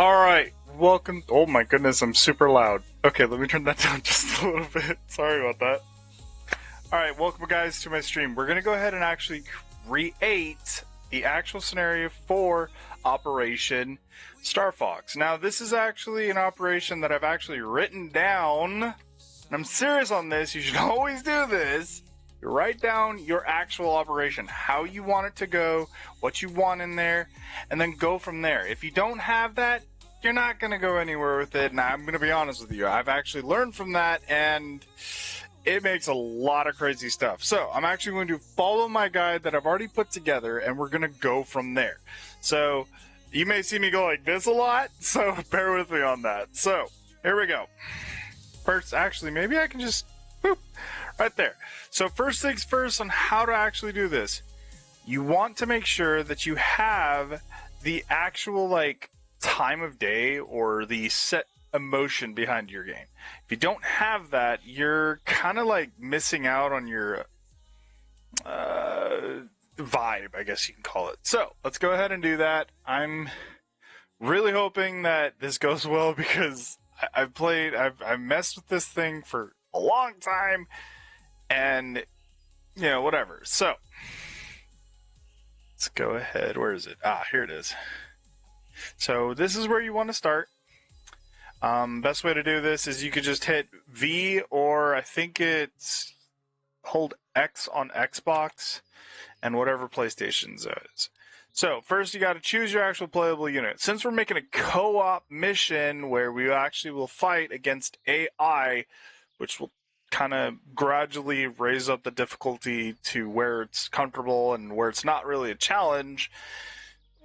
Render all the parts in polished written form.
Alright, welcome. Oh my goodness, I'm super loud. Okay, let me turn that down just a little bit. Sorry about that. Alright, welcome guys to my stream. We're gonna go ahead and actually create the actual scenario for Operation Star Fox. Now, this is actually an operation that I've actually written down, and I'm serious on this. You should always do this. You write down your actual operation, how you want it to go, what you want in there, and then go from there. If you don't have that, you're not going to go anywhere with it. And I'm going to be honest with you, I've actually learned from that, and it makes a lot of crazy stuff. So I'm actually going to follow my guide that I've already put together, and we're going to go from there. So you may see me go like this a lot, so bear with me on that. So here we go. First, actually, maybe I can just boop right there. So first things first on how to actually do this. You want to make sure that you have the actual like time of day or the set emotion behind your game. If you don't have that, you're kind of like missing out on your vibe, I guess you can call it. So let's go ahead and do that. I'm really hoping that this goes well because I've messed with this thing for a long time, and you know, whatever. So let's go ahead. Where is it? Ah, here it is. So this is where you want to start. Best way to do this is you could just hit V, or I think it's hold X on Xbox and whatever PlayStation's is. So first you got to choose your actual playable unit. Since we're making a co-op mission where we actually will fight against AI, which will kind of gradually raise up the difficulty to where it's comfortable and where it's not really a challenge,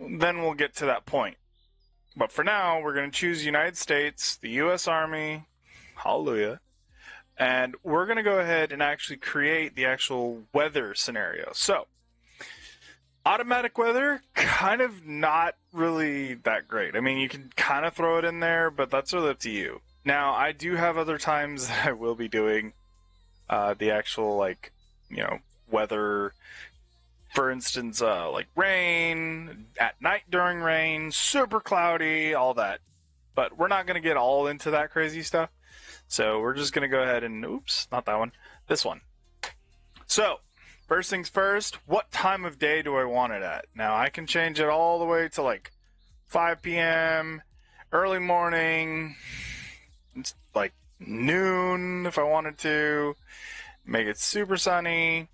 then we'll get to that point. But for now, we're going to choose United States, the U.S. Army, hallelujah, and we're going to go ahead and actually create the actual weather scenario. So, automatic weather, kind of not really that great. I mean, you can kind of throw it in there, but that's really up to you. Now, I do have other times that I will be doing the actual, like, you know, weather. For instance, like rain, at night during rain, super cloudy, all that. But we're not going to get all into that crazy stuff. So we're just going to go ahead and, oops, not that one, this one. So, first things first, what time of day do I want it at? Now, I can change it all the way to like 5 p.m., early morning, it's like noon if I wanted to, make it super sunny.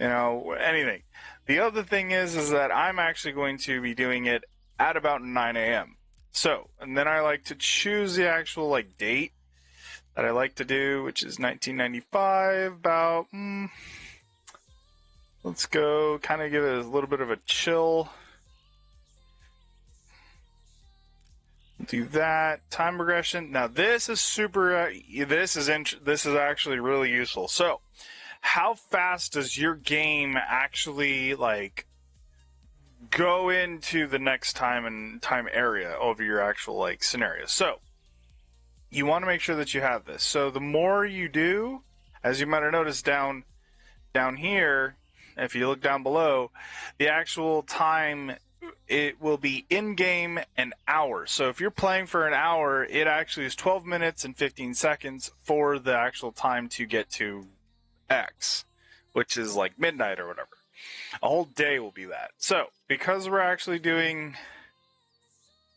You know, anything. The other thing is that I'm actually going to be doing it at about 9 a.m. So, and then I like to choose the actual like date that I like to do, which is 1995. About let's go kind of give it a little bit of a chill. Do that time progression. Now this is super. This is actually really useful. So, how fast does your game actually like go into the next time area over your actual like scenario? So you want to make sure that you have this. So the more you do, as you might have noticed down here, if you look down below, the actual time, it will be in-game an hour. So if you're playing for an hour, it actually is 12 minutes and 15 seconds for the actual time to get to X, which is like midnight or whatever. A whole day will be that. So, because we're actually doing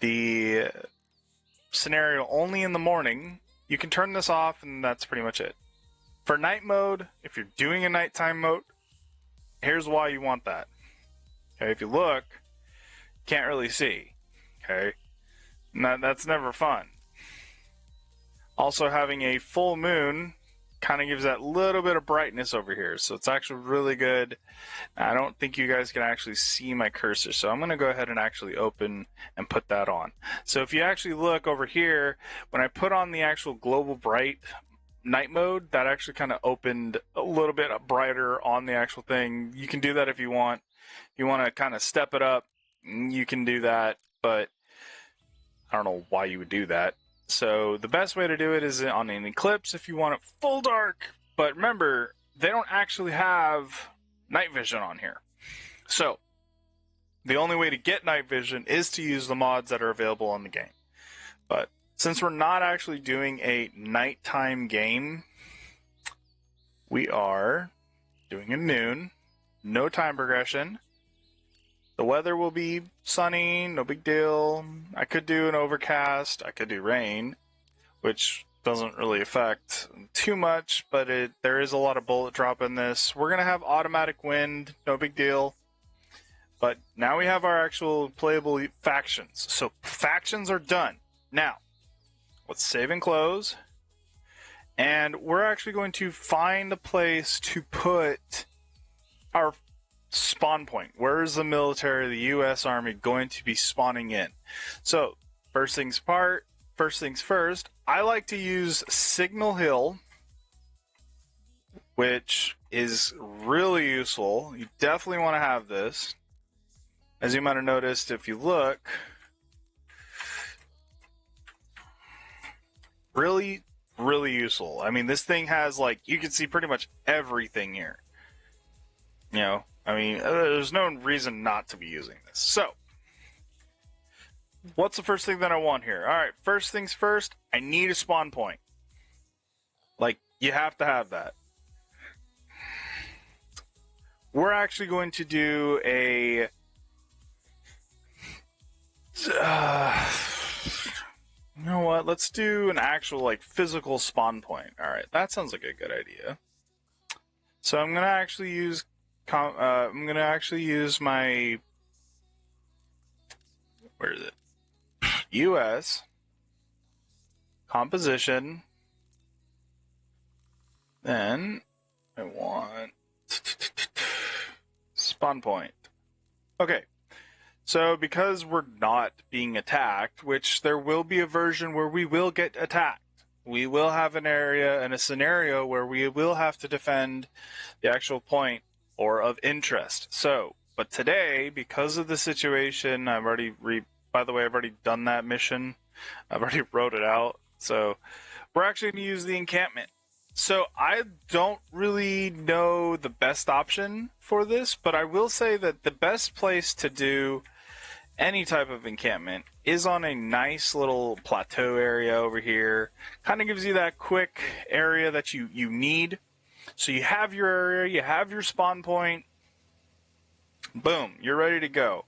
the scenario only in the morning, you can turn this off and that's pretty much it. For night mode, if you're doing a nighttime mode, here's why you want that. Okay, if you look, you can't really see. Okay, that's never fun. Also, having a full moon kind of gives that little bit of brightness over here, so it's actually really good. I don't think you guys can actually see my cursor, so I'm going to go ahead and actually open and put that on. So if you actually look over here, when I put on the actual global bright night mode, that actually kind of opened a little bit brighter on the actual thing. You can do that if you want. If you want to kind of step it up, you can do that, but I don't know why you would do that. So the best way to do it is on an eclipse if you want it full dark. But remember, they don't actually have night vision on here. So the only way to get night vision is to use the mods that are available in the game. But since we're not actually doing a nighttime game, we are doing a noon, no time progression. The weather will be sunny, no big deal. I could do an overcast, I could do rain, which doesn't really affect too much, but there is a lot of bullet drop in this. We're going to have automatic wind, no big deal. But now we have our actual playable factions. So factions are done. Now, let's save and close. And we're actually going to find a place to put our spawn point. Where is the military, the U.S. Army, going to be spawning in? So, first things first, I like to use Signal Hill, which is really useful. You definitely want to have this. As you might have noticed, if you look, really, really useful. I mean, this thing has, like, you can see pretty much everything here. You know, I mean, there's no reason not to be using this. So, what's the first thing that I want here? Alright, first things first, I need a spawn point. Like, you have to have that. We're actually going to do a... you know what? Let's do an actual, like, physical spawn point. Alright, that sounds like a good idea. So I'm gonna actually use my... where is it? US composition. Then I want spawn point. Okay. So because we're not being attacked, which there will be a version where we will get attacked. We will have an area and a scenario where we will have to defend the actual point or of interest. So, but today, because of the situation, I've already done that mission. I've already wrote it out. So we're actually going to use the encampment. So I don't really know the best option for this, but I will say that the best place to do any type of encampment is on a nice little plateau area over here. Kind of gives you that quick area that you need. So you have your area, you have your spawn point. Boom, you're ready to go.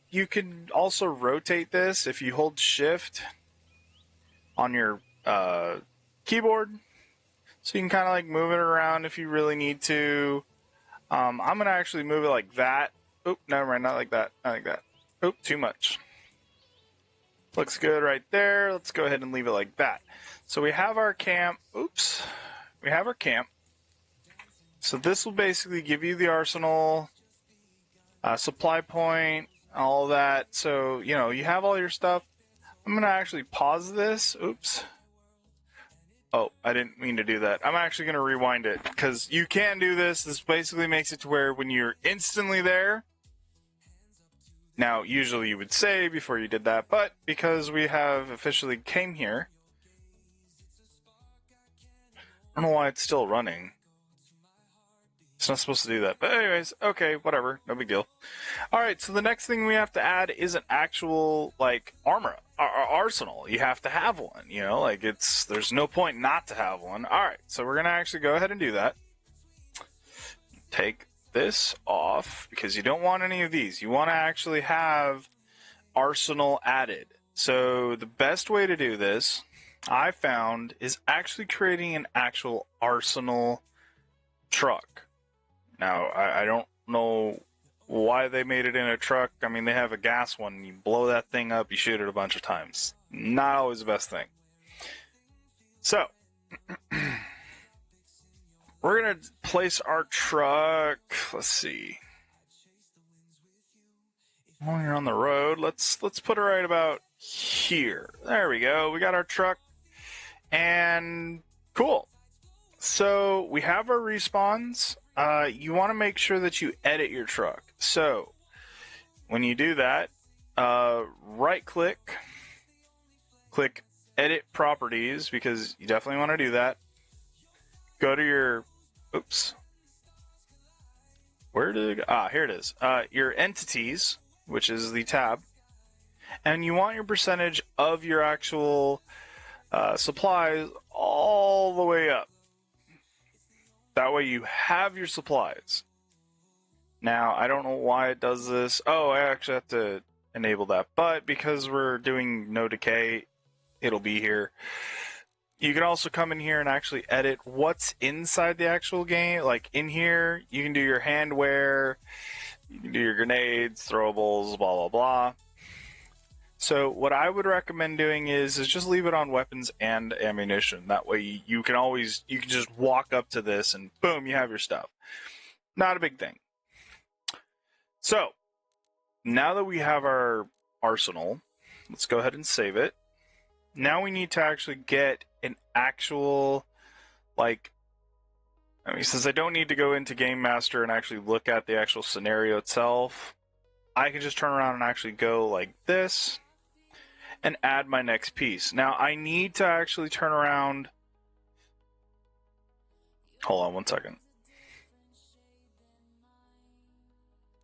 You can also rotate this if you hold shift on your keyboard. So you can kind of like move it around if you really need to. I'm going to actually move it like that. Oop, never mind, not like that. Not like that. Oop, too much. Looks good right there. Let's go ahead and leave it like that. So we have our camp. Oops. We have our camp. So this will basically give you the arsenal, supply point, all that. So, you know, you have all your stuff. I'm going to actually pause this. Oops. Oh, I didn't mean to do that. I'm actually going to rewind it because you can do this. This basically makes it to where when you're instantly there. Now, usually you would say before you did that, but because we have officially came here, I don't know why it's still running. It's not supposed to do that. But anyways, okay, whatever. No big deal. Alright, so the next thing we have to add is an actual, like, arsenal. You have to have one, you know? Like, there's no point not to have one. Alright, so we're going to actually go ahead and do that. Take this off, because you don't want any of these. You want to actually have arsenal added. So the best way to do this, I found, is actually creating an actual arsenal truck. Now, I don't know why they made it in a truck. I mean, they have a gas one. You blow that thing up, you shoot it a bunch of times. Not always the best thing. So, we're going to place our truck. Let's see. When you're on the road, let's put it right about here. There we go. We got our truck. And cool. So, we have our respawns. You want to make sure that you edit your truck. So, when you do that, right-click, click Edit Properties, because you definitely want to do that. Go to your, oops. where did it go? Here it is. Your entities, which is the tab, and you want your percentage of your actual supplies all the way up. That way you have your supplies. Now, I don't know why it does this. Oh, I actually have to enable that. But because we're doing no decay, it'll be here. You can also come in here and actually edit what's inside the actual game. Like in here, you can do your handwear, you can do your grenades, throwables, blah, blah, blah. So what I would recommend doing is just leave it on weapons and ammunition. That way you can just walk up to this and boom, you have your stuff. Not a big thing. So now that we have our arsenal, let's go ahead and save it. Now we need to actually get an actual, since I don't need to go into Game Master and actually look at the actual scenario itself, I can just turn around and actually go like this and add my next piece. Now I need to actually turn around. Hold on one second.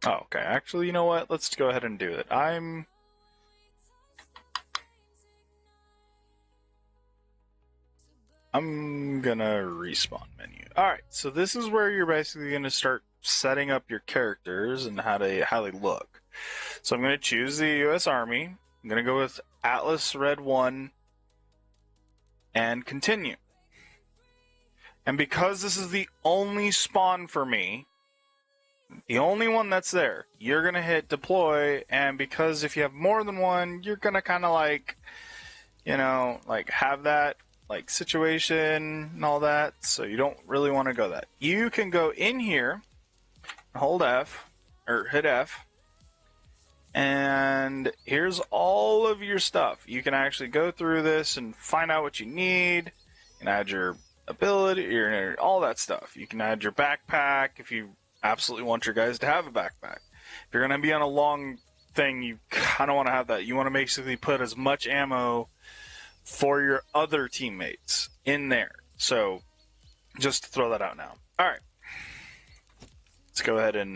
Oh, okay. Actually, you know what? Let's go ahead and do it. I'm gonna respawn menu. Alright, so this is where you're basically gonna start setting up your characters and how they look. So I'm gonna choose the US Army. I'm gonna go with Atlas Red 1 and continue. And because this is the only spawn for me, the only one that's there, you're gonna hit deploy, and because if you have more than one, you're gonna kinda have that situation and all that, so you don't really want to go that. You can go in here, hold F, or hit F, and here's all of your stuff. You can actually go through this and find out what you need. You can add your ability, all that stuff. You can add your backpack if you absolutely want your guys to have a backpack. If you're going to be on a long thing, you kind of want to have that. You want to basically put as much ammo for your other teammates in there. So just to throw that out now. All right, let's go ahead and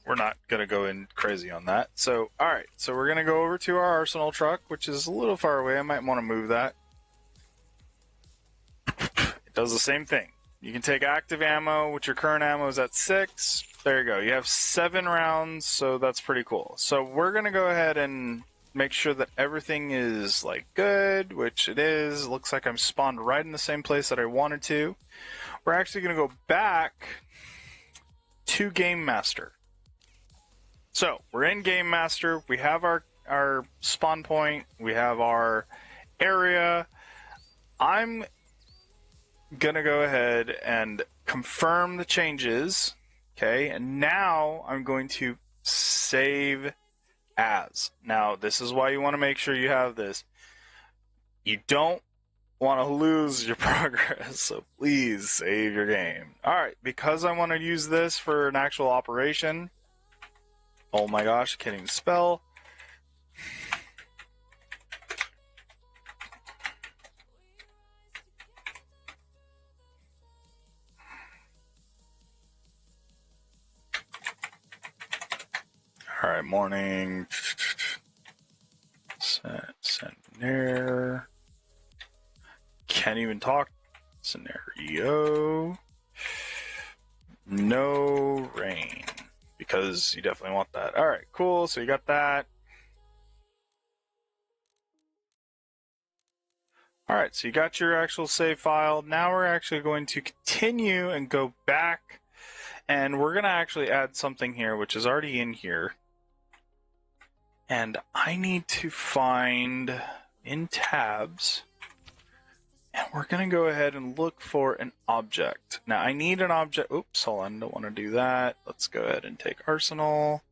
we're not gonna go in crazy on that. So all right, so we're gonna go over to our arsenal truck, which is a little far away. I might want to move that. It does the same thing. You can take active ammo, which your current ammo is at 6. There you go. You have 7 rounds, so that's pretty cool. So we're gonna go ahead and make sure that everything is good, which it is. It looks like I'm spawned right in the same place that I wanted to. We're actually going to go back to Game Master. So we're in Game Master. We have our spawn point. We have our area. I'm going to go ahead and confirm the changes. Okay, and now I'm going to save as. Now, this is why you want to make sure you have this. You don't want to lose your progress, so please save your game. Alright, because I want to use this for an actual operation. Oh my gosh, I can't even spell. Alright, morning. Send there. Can't even talk. Scenario. No rain. Because you definitely want that. Alright, cool. So you got that. Alright, so you got your actual save file. Now we're actually going to continue and go back. And we're going to actually add something here, which is already in here. And I need to find in tabs, and we're going to go ahead and look for an object. Now I need an object. Oops, hold on, don't want to do that. Let's go ahead and take Arsenal.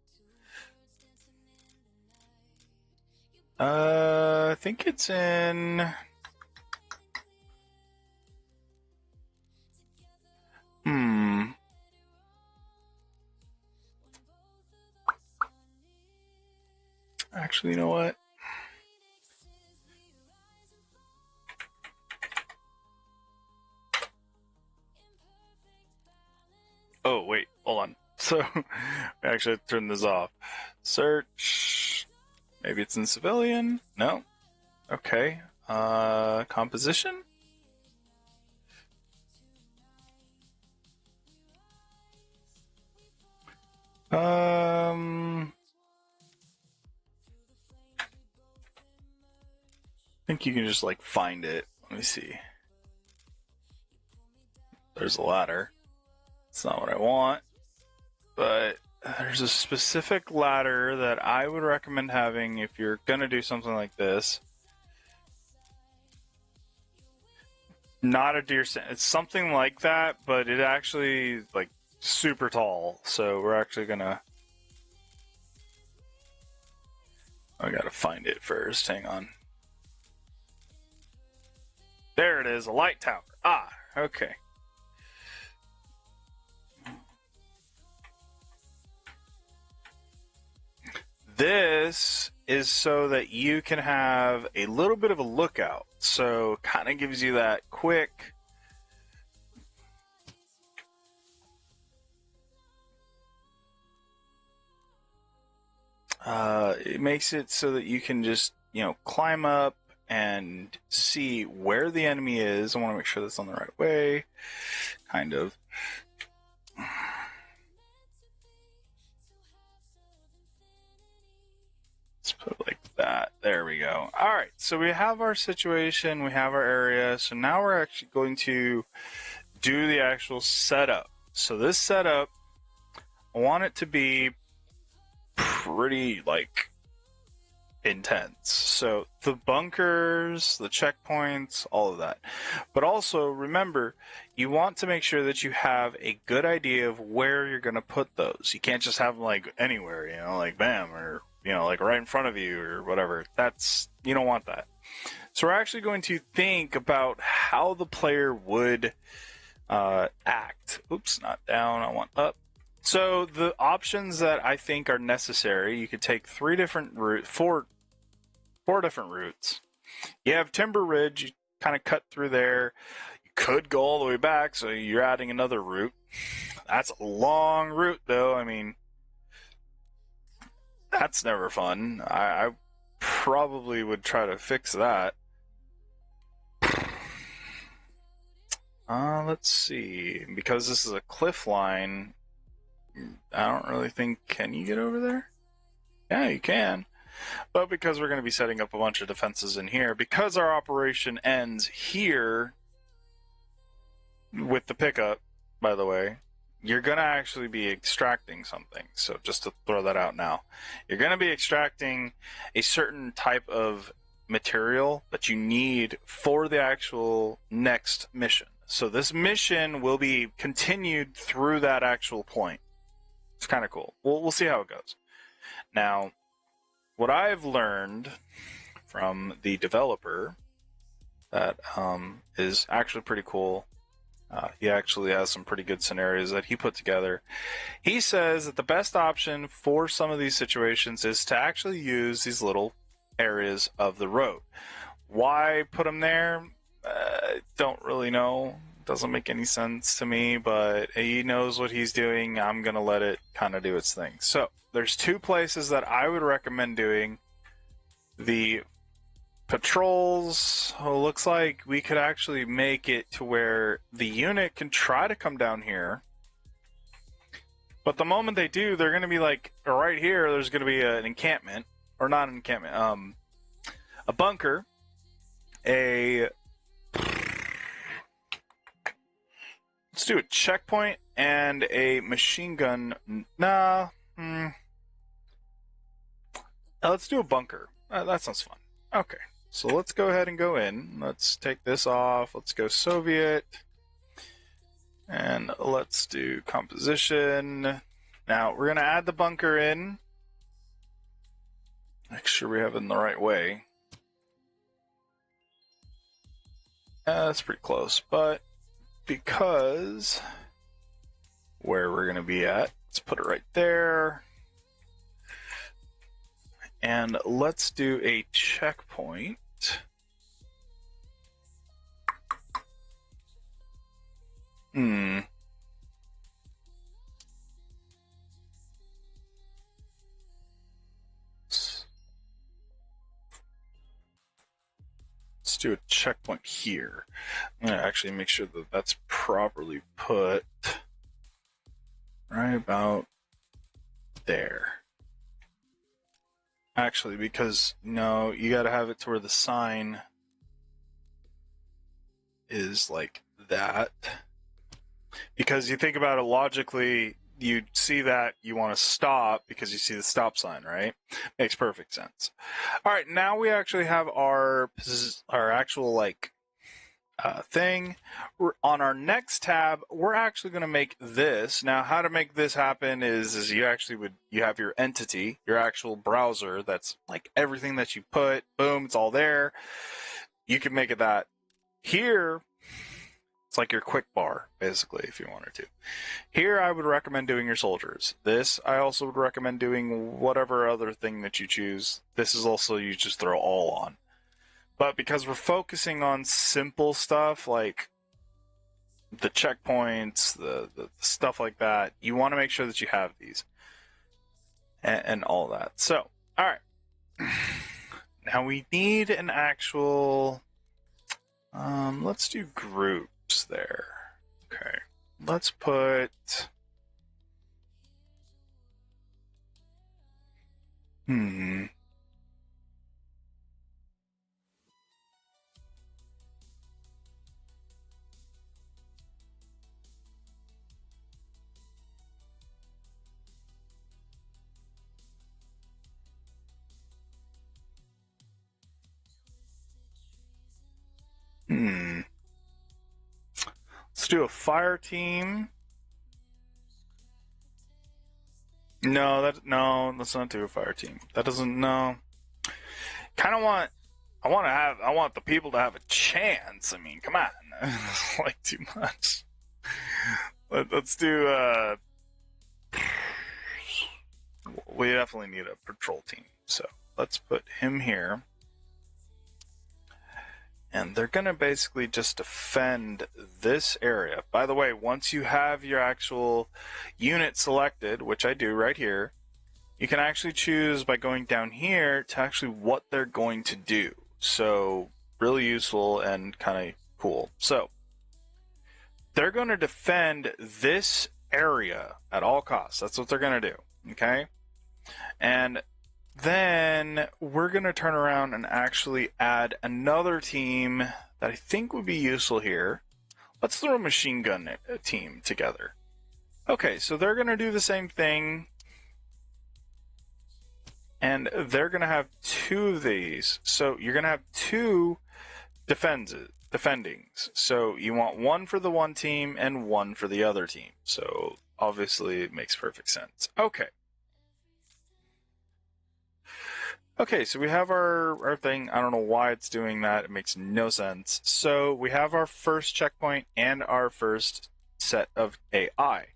I think it's in... Actually, you know what? hold on. So we actually have to turn this off. Search. Maybe it's in civilian. No. Okay. Composition. I think you can just like find it. Let me see. There's a ladder. It's not what I want, but there's a specific ladder that I would recommend having if you're gonna do something like this. Not a deer stand. It's something like that, but it actually like super tall. So we're actually gonna. I gotta find it first. Hang on. There it is, a light tower. Ah, okay. This is so that you can have a little bit of a lookout. So kind of gives you that quick it makes it so that you can just, climb up and see where the enemy is. I want to make sure that's on the right way. Kind of. Let's put it like that. There we go. All right, so we have our situation, we have our area. So now we're actually going to do the actual setup. So this setup, I want it to be pretty intense. So the bunkers, the checkpoints, all of that. But also remember, you want to make sure that you have a good idea of where you're going to put those. You can't just have them anywhere, like bam, or right in front of you or whatever. You don't want that. So we're actually going to think about how the player would act. Oops, not down, I want up. So the options that I think are necessary, you could take four different routes. You have Timber Ridge, you kind of cut through there. You could go all the way back, so you're adding another route. That's a long route, though. I mean, that's never fun. I probably would try to fix that. Let's see. Because this is a cliff line, I don't really think... Can you get over there? Yeah, you can. But because we're going to be setting up a bunch of defenses in here, because our operation ends here with the pickup, by the way, you're going to actually be extracting something. So just to throw that out now. You're going to be extracting a certain type of material that you need for the actual next mission. So this mission will be continued through that actual point. It's kind of cool. We'll see how it goes. Now, what I've learned from the developer that is actually pretty cool. He actually has some pretty good scenarios that he put together. He says that the best option for some of these situations is to actually use these little areas of the road. Why put them there? Don't really know. Doesn't make any sense to me, but he knows what he's doing. I'm going to let it kind of do its thing. So there's two places that I would recommend doing the patrols. Looks like we could actually make it to where the unit can try to come down here. But the moment they do, they're going to be right here, there's going to be an encampment. Or not an encampment. A bunker. Let's do a checkpoint and a machine gun. Let's do a bunker. That sounds fun. Okay, so let's go ahead and go in. Let's take this off. Let's go Soviet. And let's do composition. Now, we're going to add the bunker in. Make sure we have it in the right way. That's pretty close, but because where we're going to be at, let's put it right there. And let's do a checkpoint. do a checkpoint here. I'm going to actually make sure that that's properly put right about there. Actually, because no, you got to have it to where the sign is like that. Because you think about it logically, you see that you want to stop because you see the stop sign, right? Makes perfect sense. All right, now we actually have our actual like thing. On our next tab, we're actually going to make this. Now, how to make this happen is you have your entity, your actual browser. That's like everything that you put. Boom, it's all there. You can make it that. Here, it's like your quick bar, basically, if you wanted to. Here, I would recommend doing your soldiers. This, I also would recommend doing whatever other thing that you choose. This is also, you just throw all on. But because we're focusing on simple stuff like the checkpoints, the stuff like that, you want to make sure that you have these and all that. So, all right. Now we need an actual, let's do groups there. Okay. Let's put, let's do a fire team. No, let's not do a fire team. That doesn't, no. I want the people to have a chance. I mean, come on. Like too much. Let's do, we definitely need a patrol team. So let's put him here. And they're going to basically just defend this area. By the way, once you have your actual unit selected, which I do right here, you can actually choose by going down here to actually what they're going to do. So really useful and kind of cool. So they're going to defend this area at all costs. That's what they're going to do. Okay. And then we're going to turn around and actually add another team that I think would be useful here. Let's throw a machine gun team together. Okay, so they're going to do the same thing. And they're going to have two of these. So you're going to have two defendings. So you want one for the one team and one for the other team. So obviously it makes perfect sense. Okay. Okay, so we have our thing. I don't know why it's doing that. It makes no sense. So we have our first checkpoint and our first set of AI.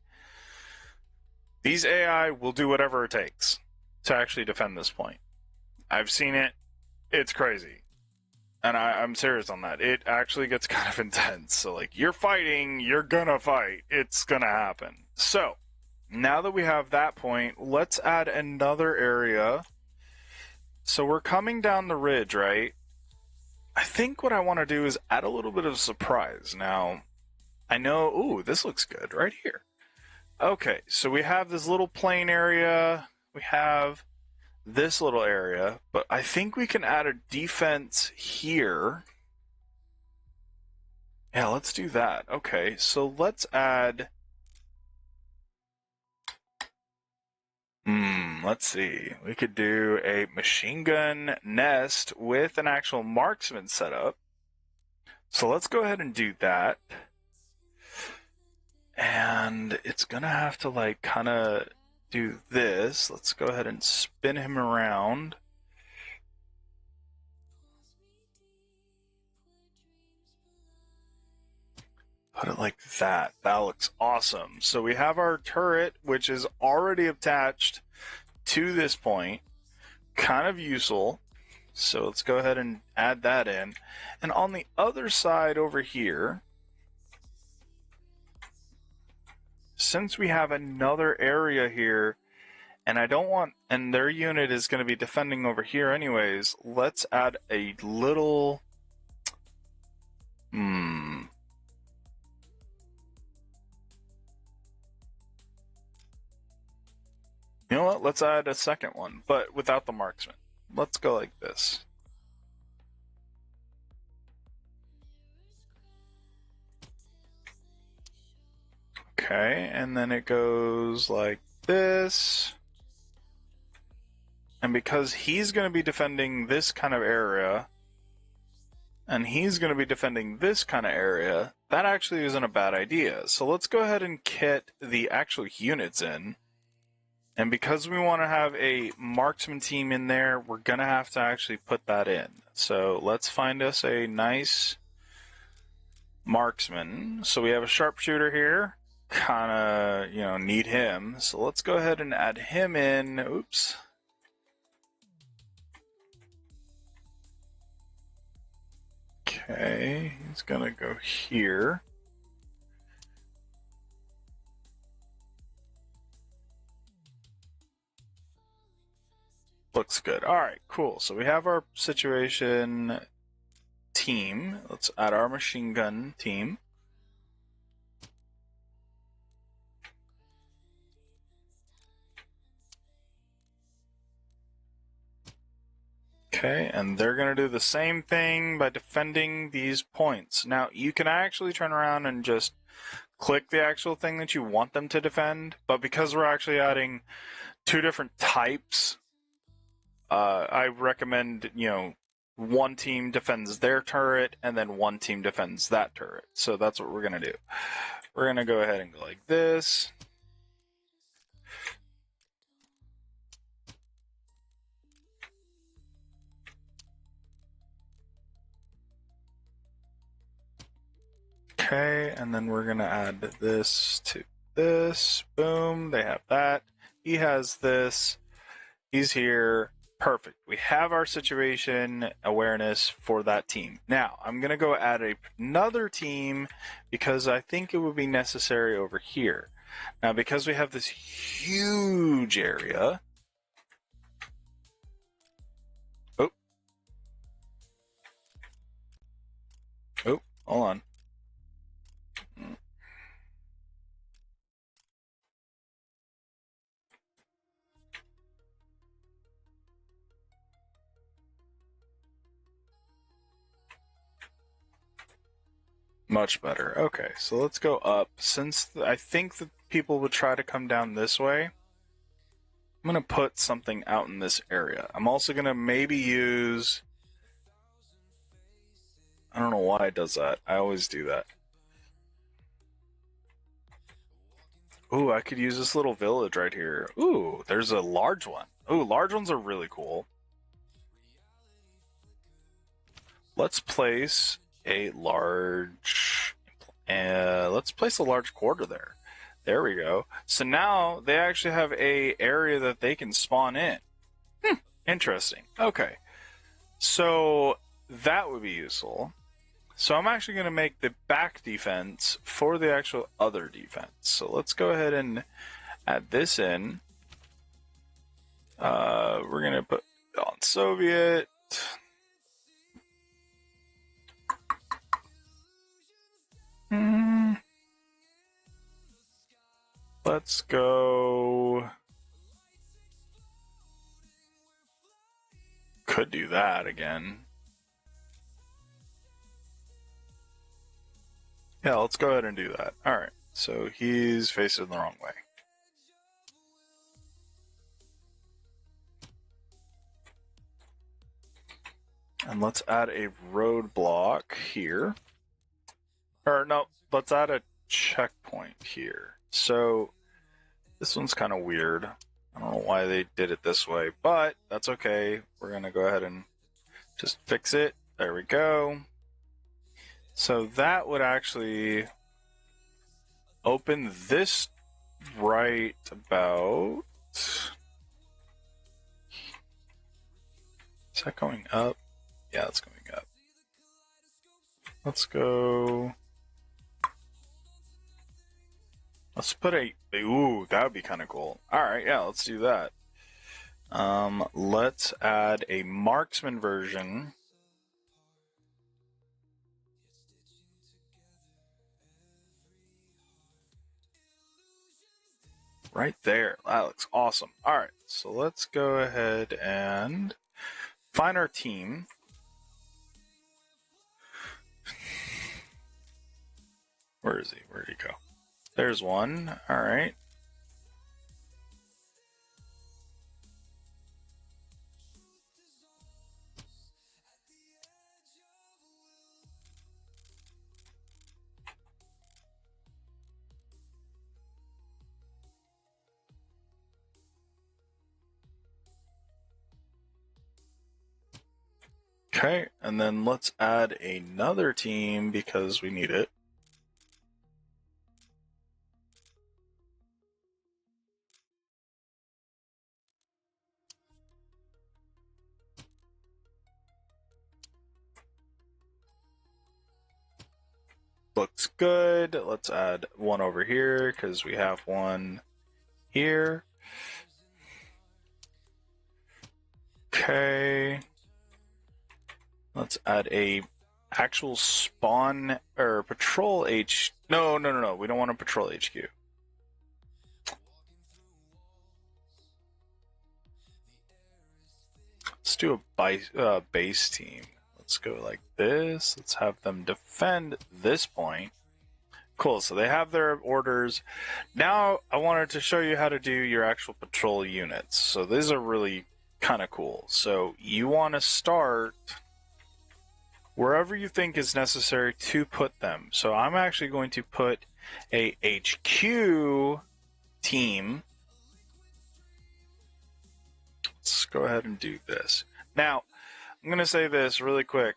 These AI will do whatever it takes to actually defend this point. I've seen it. It's crazy. And I'm serious on that. It actually gets kind of intense. So, like, you're fighting, you're gonna fight. It's gonna happen. So, now that we have that point, let's add another area. So we're coming down the ridge, right? I think what I want to do is add a little bit of surprise. Now, I know, ooh, this looks good right here. Okay, so we have this little plain area. We have this little area, but I think we can add a defense here. Yeah, let's do that. Okay, so let's add... let's see. We could do a machine gun nest with an actual marksman setup. So let's go ahead and do that. And it's gonna have to like kind of do this. Let's go ahead and spin him around. Put it like that. That looks awesome. So we have our turret, which is already attached to this point. Kind of useful. So let's go ahead and add that in. And on the other side over here, since we have another area here, and I don't want, and their unit is going to be defending over here anyways, let's add a little You know what? Let's add a second one, but without the marksman. Let's go like this. Okay, and then it goes like this. And because he's going to be defending this kind of area, and he's going to be defending this kind of area, that actually isn't a bad idea. So let's go ahead and kit the actual units in. And because we want to have a marksman team in there, we're going to have to actually put that in. So let's find us a nice marksman. So we have a sharpshooter here. Kind of, need him. So let's go ahead and add him in. Oops. Okay, he's gonna go here. Looks good. All right, cool. So we have our situation team. Let's add our machine gun team. Okay, and they're going to do the same thing by defending these points. Now, you can actually turn around and just click the actual thing that you want them to defend, but because we're actually adding two different types, I recommend, one team defends their turret and then one team defends that turret. So that's what we're going to do. We're going to go ahead and go like this. Okay, and then we're going to add this to this. Boom, they have that. He has this. He's here. Perfect. We have our situation awareness for that team. Now, I'm going to go add another team because I think it would be necessary over here. Now, because we have this huge area. Oh, hold on. Much better. Okay, so let's go up. Since I think that people would try to come down this way, I'm going to put something out in this area. I'm also going to maybe use... I don't know why it does that. I always do that. Ooh, I could use this little village right here. Ooh, there's a large one. Ooh, large ones are really cool. Let's place a large... let's place a large quarter there. There we go. So now they actually have a area that they can spawn in. Interesting. Okay. So that would be useful. So I'm actually going to make the back defense for the actual other defense. So let's go ahead and add this in. We're going to put on Soviet. Let's go. Could do that again. Yeah, let's go ahead and do that. All right. So he's facing the wrong way. And let's add a roadblock here. Or no, let's add a checkpoint here. So this one's kind of weird. I don't know why they did it this way, but that's okay. We're going to go ahead and just fix it. There we go. So that would actually open this right about... Is that going up? Yeah, it's going up. Let's go... Let's put a... Ooh, that would be kind of cool. Alright, yeah, let's do that. Let's add a marksman version. Right there. That looks awesome. All right, so let's go ahead and find our team. Where is he? Where'd he go? There's one. All right. Okay, and then let's add another team because we need it. Looks good. Let's add one over here because we have one here. Okay. Let's add a actual spawn or patrol H. No. We don't want a patrol HQ. Let's do a base team. Let's go like this. Let's have them defend this point. Cool, so they have their orders. Now I wanted to show you how to do your actual patrol units. So these are really kind of cool. So you want to start wherever you think is necessary to put them. So I'm actually going to put a HQ team. Let's go ahead and do this. Now, I'm going to say this really quick.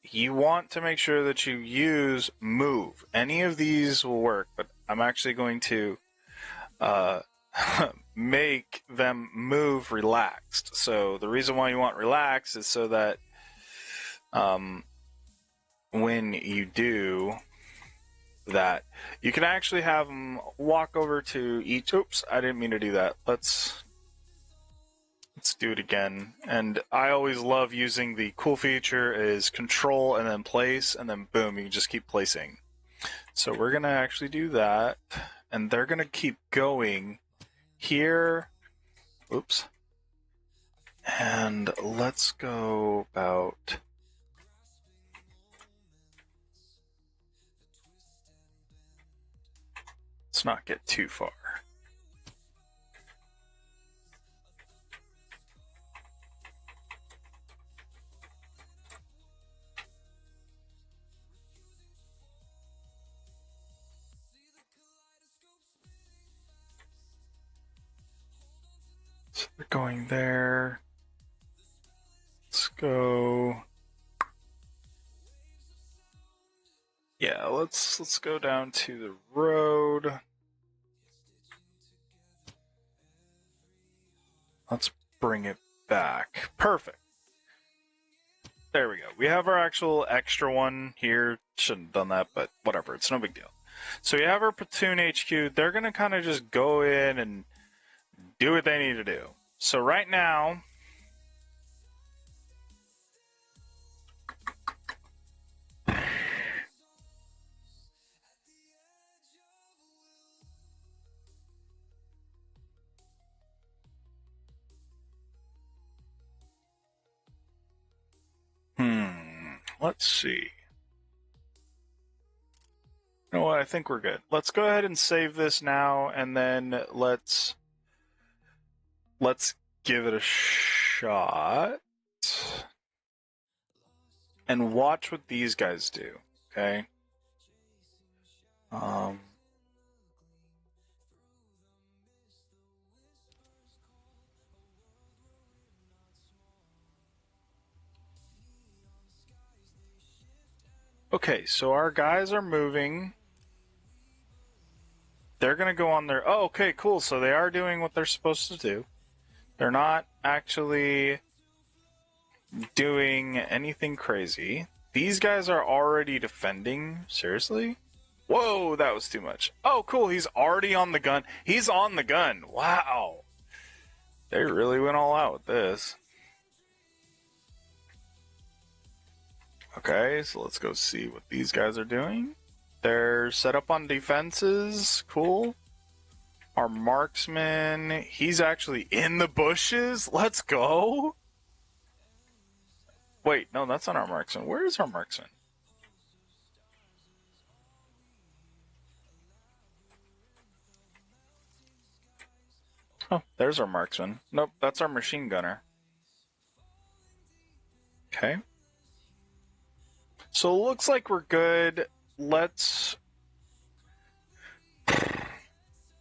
You want to make sure that you use move. Any of these will work, but I'm actually going to make them move relaxed. So the reason why you want relaxed is so that when you do that, you can actually have them walk over to each. Oops, I didn't mean to do that. Let's do it again. And I always love using the cool feature is control and then place, and then boom, you can just keep placing. So we're going to actually do that, and they're going to keep going here. Oops. And let's go about... Let's not get too far. So we're going there. Let's go. Yeah, let's go down to the road. Let's bring it back. Perfect. There we go. We have our actual extra one here. Shouldn't have done that, but whatever. It's no big deal. So we have our platoon HQ. They're going to kind of just go in and do what they need to do. So right now, let's see. You know what? I think we're good. Let's go ahead and save this now, and then let's give it a shot and watch what these guys do. Okay. Okay, so our guys are moving. They're going to go on their... Oh, okay, cool. So they are doing what they're supposed to do. They're not actually doing anything crazy. These guys are already defending. Seriously? Whoa, that was too much. Oh, cool. He's already on the gun. He's on the gun. Wow. They really went all out with this. Okay, so let's go see what these guys are doing. They're set up on defenses. Cool. Our marksman, he's actually in the bushes. Let's go. Wait, no, that's not our marksman. Where is our marksman? Oh, there's our marksman. Nope, that's our machine gunner. Okay. So it looks like we're good. Let's...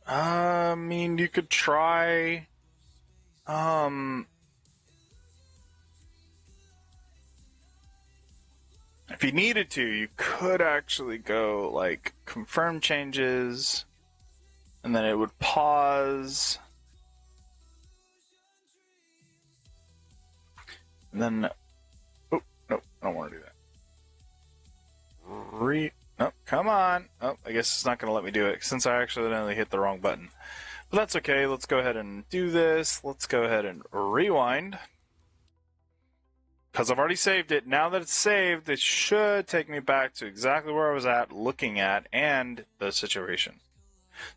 I mean, you could try... If you needed to, you could actually go, like, confirm changes, and then it would pause. And then... Oh, no, I don't want to do that. Oh, come on. Oh, I guess it's not going to let me do it since I accidentally hit the wrong button. But that's okay. Let's go ahead and do this. Let's go ahead and rewind. Because I've already saved it. Now that it's saved, it should take me back to exactly where I was at, looking at, and the situation.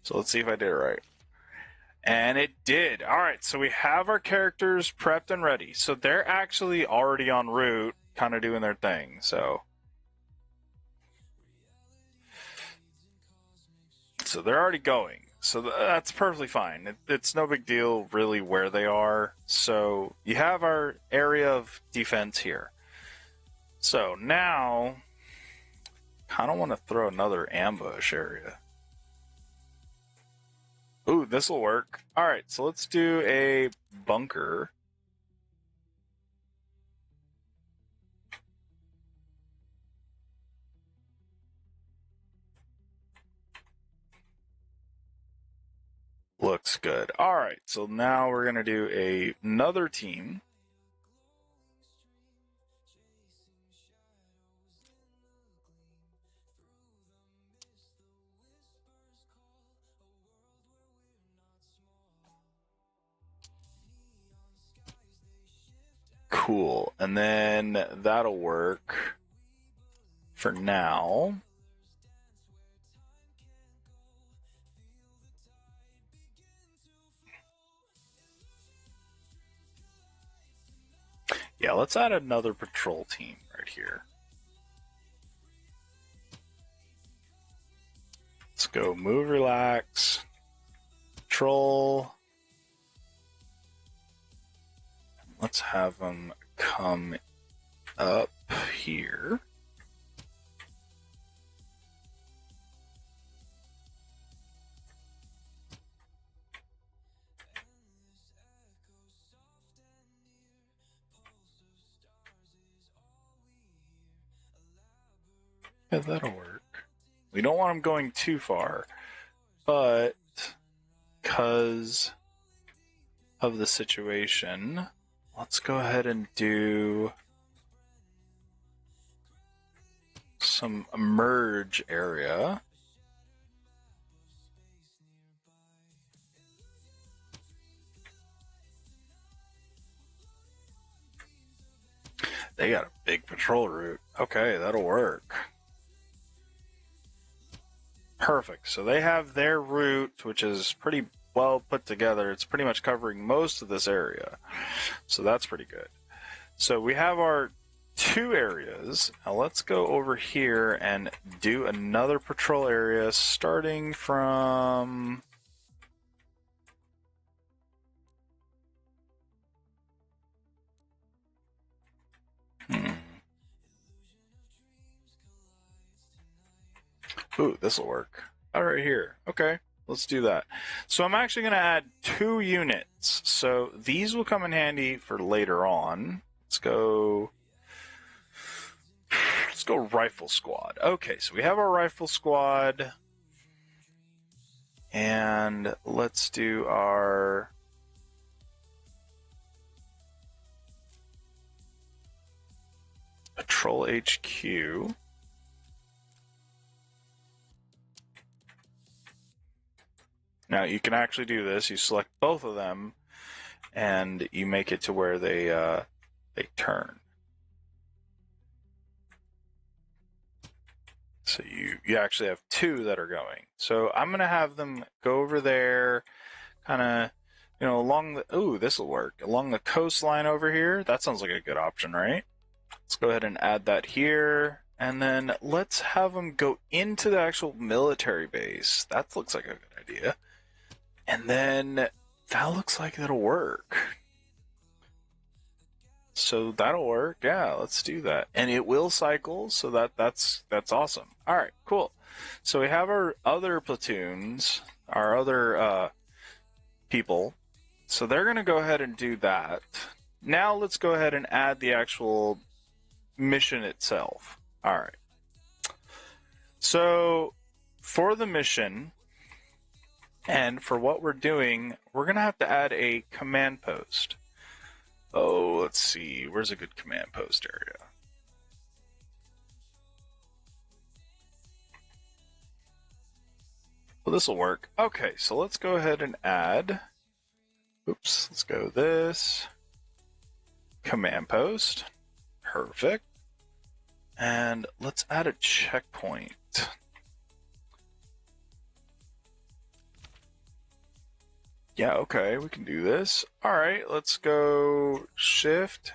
So let's see if I did it right. And it did. All right, so we have our characters prepped and ready. So they're actually already en route, kind of doing their thing. So they're already going. So that's perfectly fine. It's no big deal, really, where they are. So you have our area of defense here. So now, I don't want to throw another ambush area. Ooh, this will work. All right, so let's do a bunker. Looks good. All right, so now we're going to do another team. Cool. And then that'll work for now. Yeah, let's add another patrol team right here. Let's go move, relax, patrol. Let's have them come up here. Yeah, that'll work. We don't want them going too far, but because of the situation, let's go ahead and do some merge area. They got a big patrol route. Okay, that'll work. Perfect. So they have their route, which is pretty well put together. It's pretty much covering most of this area. So that's pretty good. So we have our two areas. Now let's go over here and do another patrol area starting from... Ooh, this'll work. All right, here. Okay, let's do that. So I'm actually going to add 2 units. So these will come in handy for later on. Let's go rifle squad. Okay, so we have our rifle squad. And let's do our... Patrol HQ. Now you can actually do this. You select both of them, and you make it to where they turn. So you actually have two that are going. So I'm going to have them go over there, kind of, along the, ooh, this will work. Along the coastline over here. That sounds like a good option, right? Let's go ahead and add that here. And then let's have them go into the actual military base. That looks like a good idea. And then that looks like it'll work. So that'll work. Yeah, let's do that. And it will cycle, so that's awesome. All right, cool. So we have our other platoons, our other people. So they're going to go ahead and do that. Now let's go ahead and add the actual mission itself. All right. So for the mission and for what we're doing, we're going to have to add a command post. Oh, let's see. Where's a good command post area? Well, this will work. Okay, so let's go ahead and add. Oops, let's go this. Command post. Perfect. And let's add a checkpoint. Yeah, okay, we can do this. All right, let's go shift.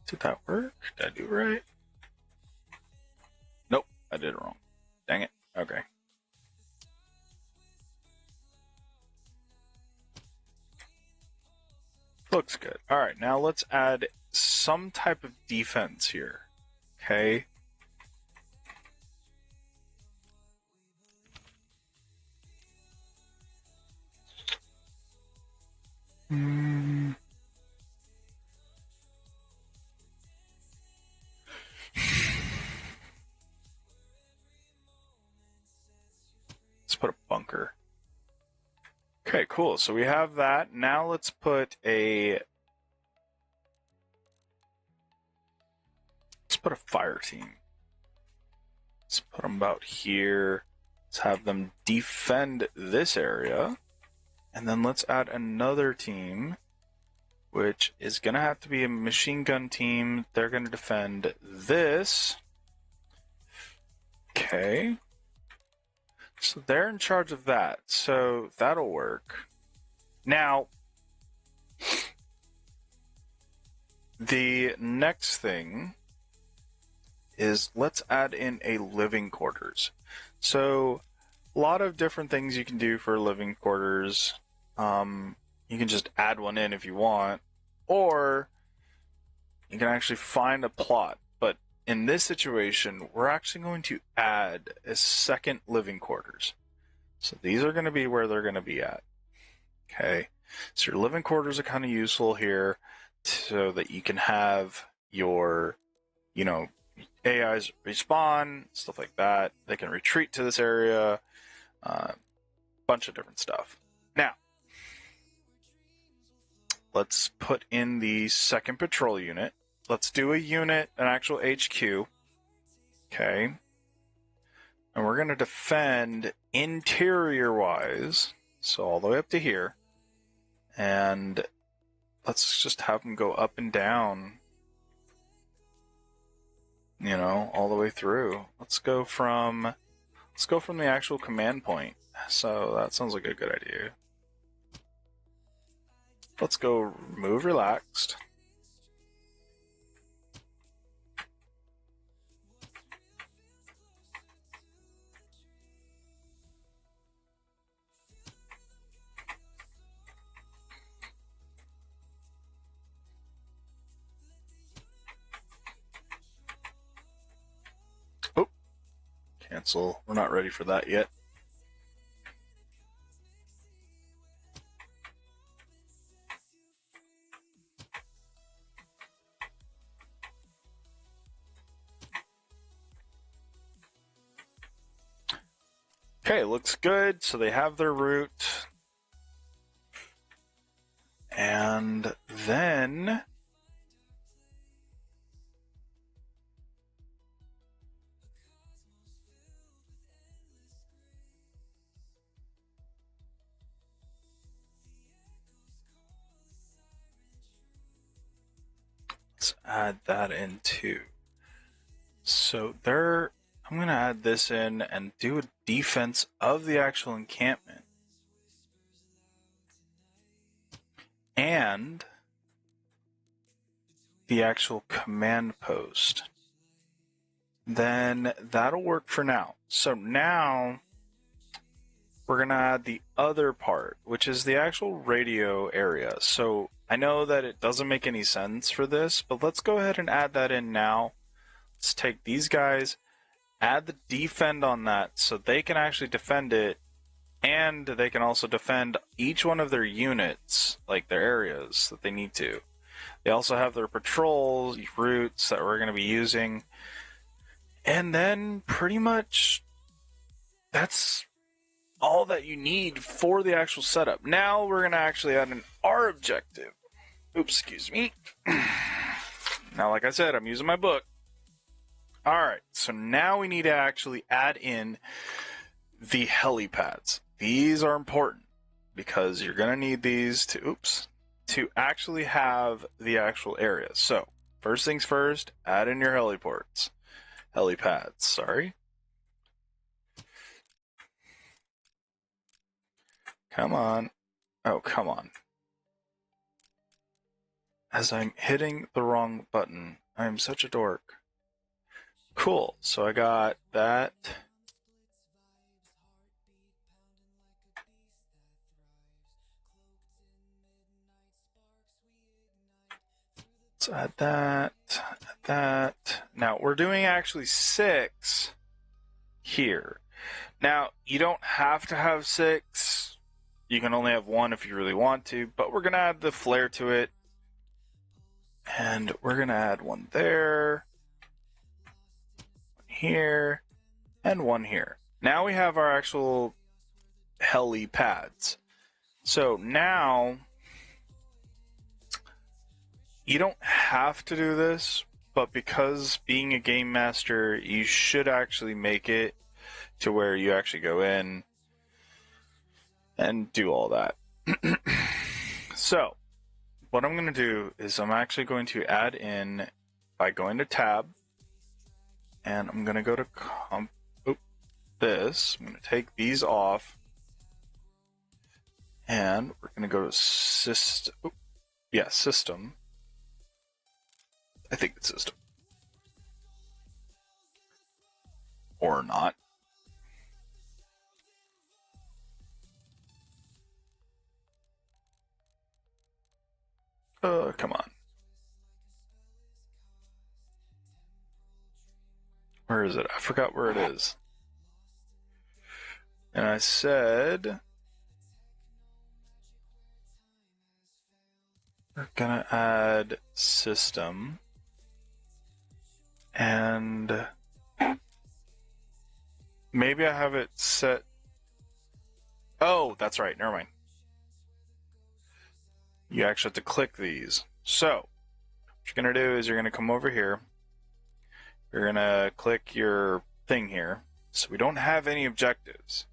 Did that work? Did I do it right? Nope, I did it wrong. Dang it. Okay. Looks good. All right, now let's add some type of defense here. Okay. Let's put a bunker. Okay, cool. So we have that. Now let's put a fire team. Let's put them about here. Let's have them defend this area. And then let's add another team, which is going to have to be a machine gun team. They're going to defend this. Okay. So they're in charge of that. So that'll work. Now, the next thing is let's add in a living quarters. So a lot of different things you can do for living quarters. You can just add one in if you want, or you can actually find a plot. But in this situation, we're actually going to add a second living quarters. So these are going to be where they're going to be at. Okay, so your living quarters are kind of useful here so that you can have your, AIs respawn, stuff like that. They can retreat to this area, bunch of different stuff. Now, let's put in the second patrol unit. Let's do a unit, an actual HQ. Okay. And we're going to defend interior-wise, so all the way up to here. And let's just have them go up and down, all the way through. Let's go from the actual command point. So that sounds like a good idea. Let's go move relaxed. Oh, cancel. We're not ready for that yet. Okay, looks good. So they have their route. And then add that in too. So there, I'm going to add this in and do a defense of the actual encampment. And the actual command post. Then that'll work for now. So now we're going to add the other part, which is the actual radio area. So I know that it doesn't make any sense for this, but let's go ahead and add that in now. Let's take these guys, add the defend on that so they can actually defend it, and they can also defend each one of their units, like their areas that they need to. They also have their patrol routes that we're going to be using. And then pretty much that's all that you need for the actual setup. Now we're going to actually add an R objective. Oops, excuse me. Now, like I said, I'm using my book. Alright, so now we need to actually add in the helipads. These are important because you're going to need these to actually have the actual area. So, first things first, add in your helipads. Sorry. Come on. Oh, come on. As I'm hitting the wrong button, I'm such a dork. Cool, so I got that. Let's add that. Now, we're doing actually 6 here. Now, you don't have to have 6. You can only have 1 if you really want to, but we're going to add the flare to it. And we're going to add 1 there, 1 here, and 1 here. Now we have our actual helipads. So now, you don't have to do this, but because being a game master, you should actually make it to where you actually go in and do all that. So, what I'm going to do is I'm actually going to add in by going to tab, and I'm going to go to this. I'm going to take these off, and we're going to go to system. System. I think it's system. Or not. Come on. Where is it? I forgot where it is. And I said we're gonna add system, and maybe I have it set. Oh, that's right. Never mind. You actually have to click these. So, what you're going to do is you're going to come over here. You're going to click your thing here. So we don't have any objectives.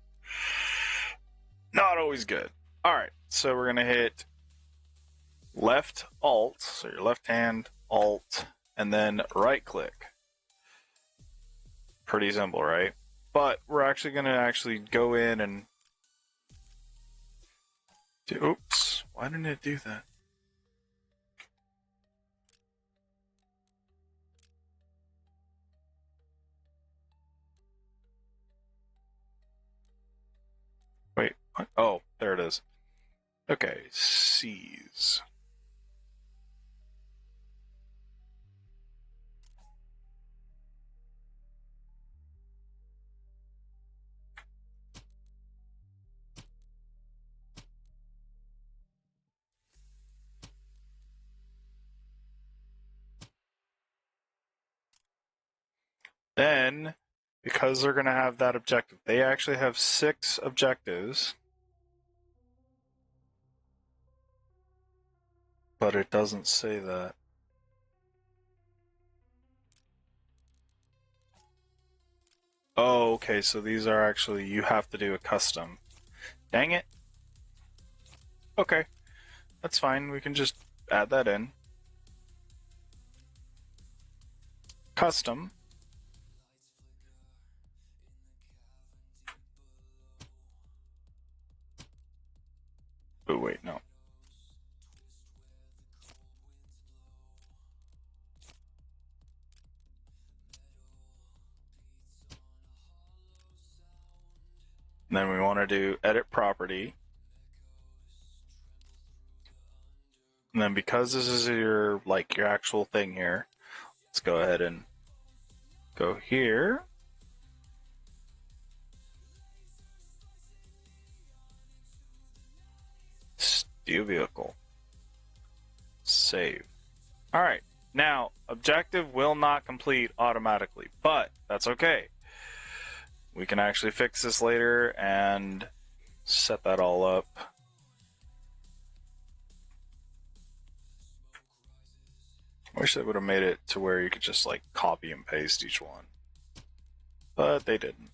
Not always good. Alright, so we're going to hit left Alt, so your left hand, Alt, and then right click. Pretty simple, right? But we're actually going to go in and oops, why didn't it do that? Wait, what? Oh, there it is. Okay, seize. Then, because they're going to have that objective, they actually have 6 objectives. But it doesn't say that. Oh, okay, so these are actually, you have to do a custom. Dang it. Okay, that's fine, we can just add that in. custom. Oh, wait, no. And then we want to do edit property. And then because this is your actual thing here, let's go ahead and go here. Steal vehicle. Save. All right. Now, objective will not complete automatically, but that's okay. We can actually fix this later and set that all up. I wish they would have made it to where you could just like copy and paste each one, but they didn't.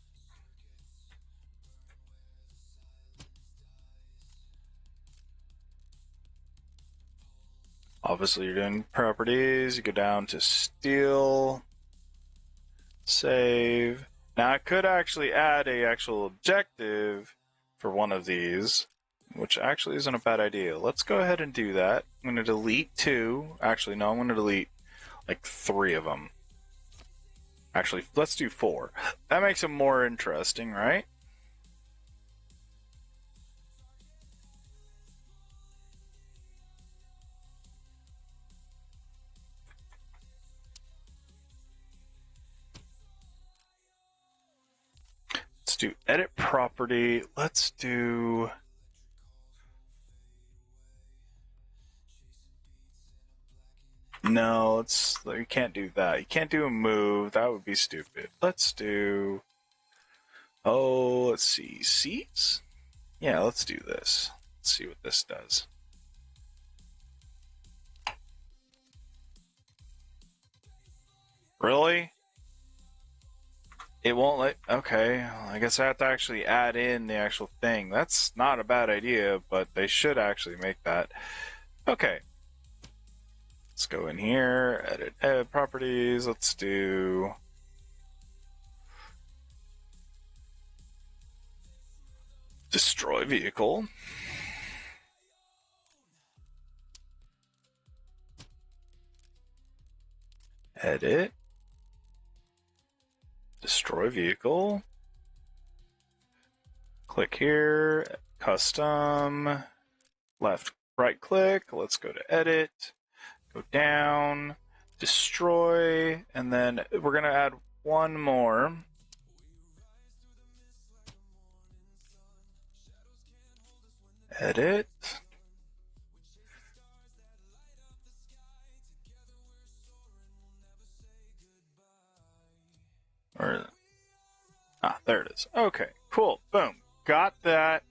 Obviously, you're doing properties. You go down to steal, save. Now, I could actually add a actual objective for one of these, which actually isn't a bad idea. Let's go ahead and do that. I'm going to delete 2. Actually, no, I'm going to delete like 3 of them. Actually, let's do 4. That makes them more interesting, right? Let's do edit property. Let's do... No, you can't do that. You can't do a move. That would be stupid. Let's do... Oh, let's see. Seats? Yeah, let's do this. Let's see what this does. Really? It won't let... Okay, I guess I have to actually add in the actual thing. That's not a bad idea, but they should actually make that. Okay. Let's go in here, edit properties. Let's do... Destroy vehicle. Edit. Destroy vehicle. Click here, custom, right click. Let's go to edit, go down, destroy, and then we're going to add one more. Edit. There it is. Okay, cool. Boom. Got that.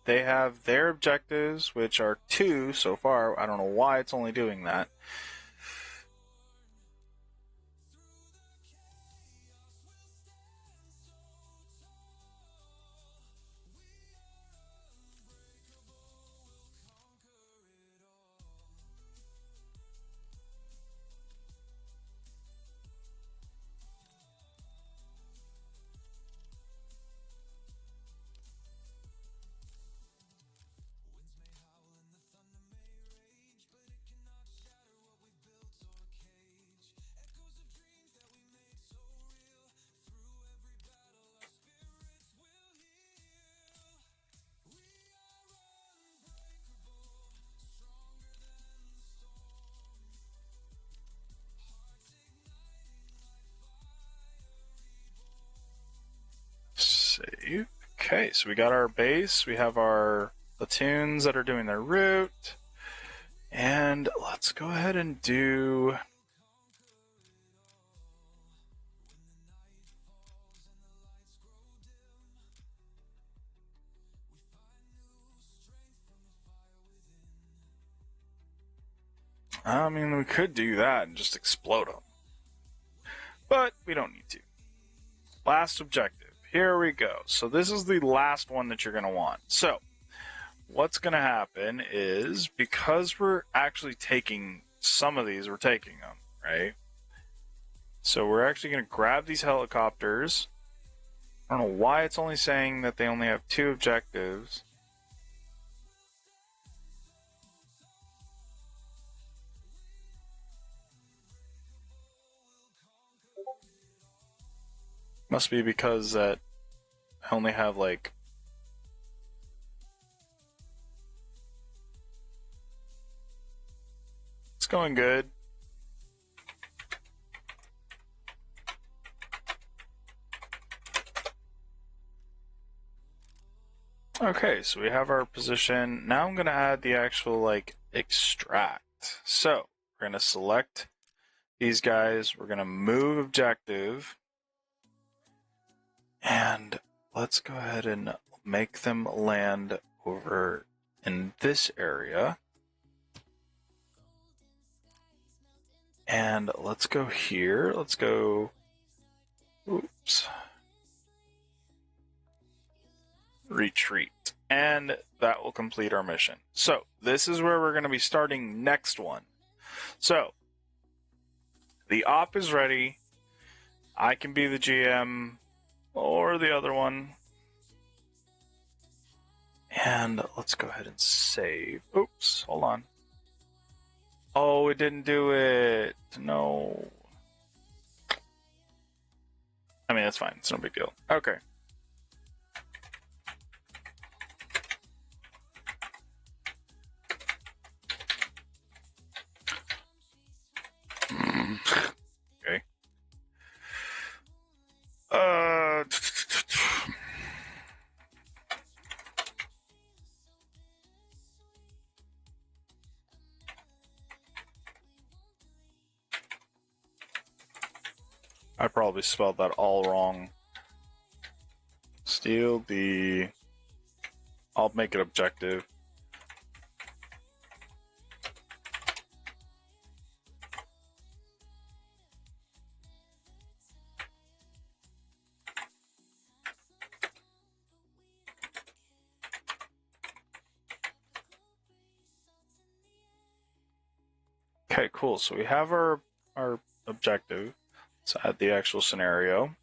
They have their objectives, which are 2 so far. I don't know why it's only doing that. Save. Okay, so we got our base. We have our platoons that are doing their route. And let's go ahead and do... I mean, we could do that and just explode them. But we don't need to. Last objective. Here we go. So this is the last one that you're going to want. So what's going to happen is, because we're actually taking some of these, we're taking them, right? So we're actually going to grab these helicopters. I don't know why it's only saying that they only have 2 objectives. Must be because that I only have like... It's going good. Okay, so we have our position. Now I'm going to add the actual, like, extract. So, we're going to select these guys. We're going to move objective. And let's go ahead and make them land over in this area. And let's go here. Let's go... Oops. Retreat. And that will complete our mission. So, this is where we're going to be starting next one. So, the op is ready. I can be the GM or the other one. And let's go ahead and save. Oops, hold on. Oh, it didn't do it. No. I mean, that's fine. It's no big deal. Okay. Okay. I probably spelled that all wrong. Steal the... I'll make it objective. Okay, cool. So we have our objective. Let's add the actual scenario.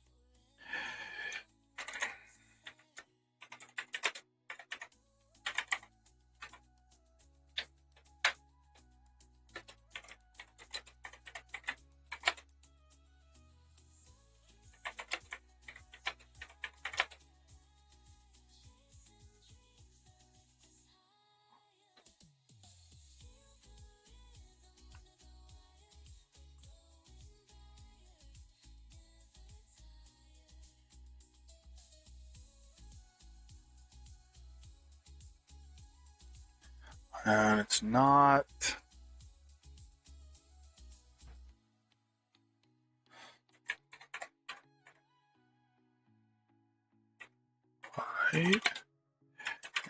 And it's not... Right.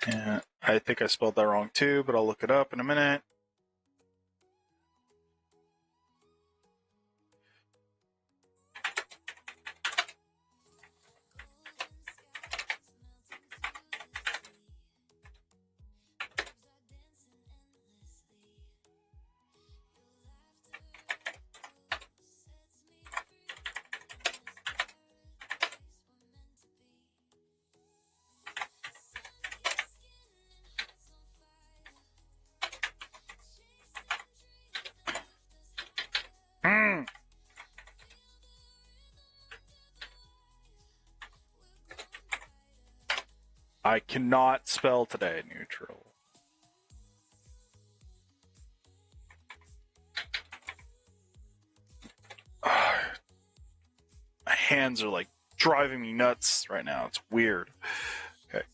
And I think I spelled that wrong too, but I'll look it up in a minute. I cannot spell today, neutral. My hands are like driving me nuts right now. It's weird. Okay.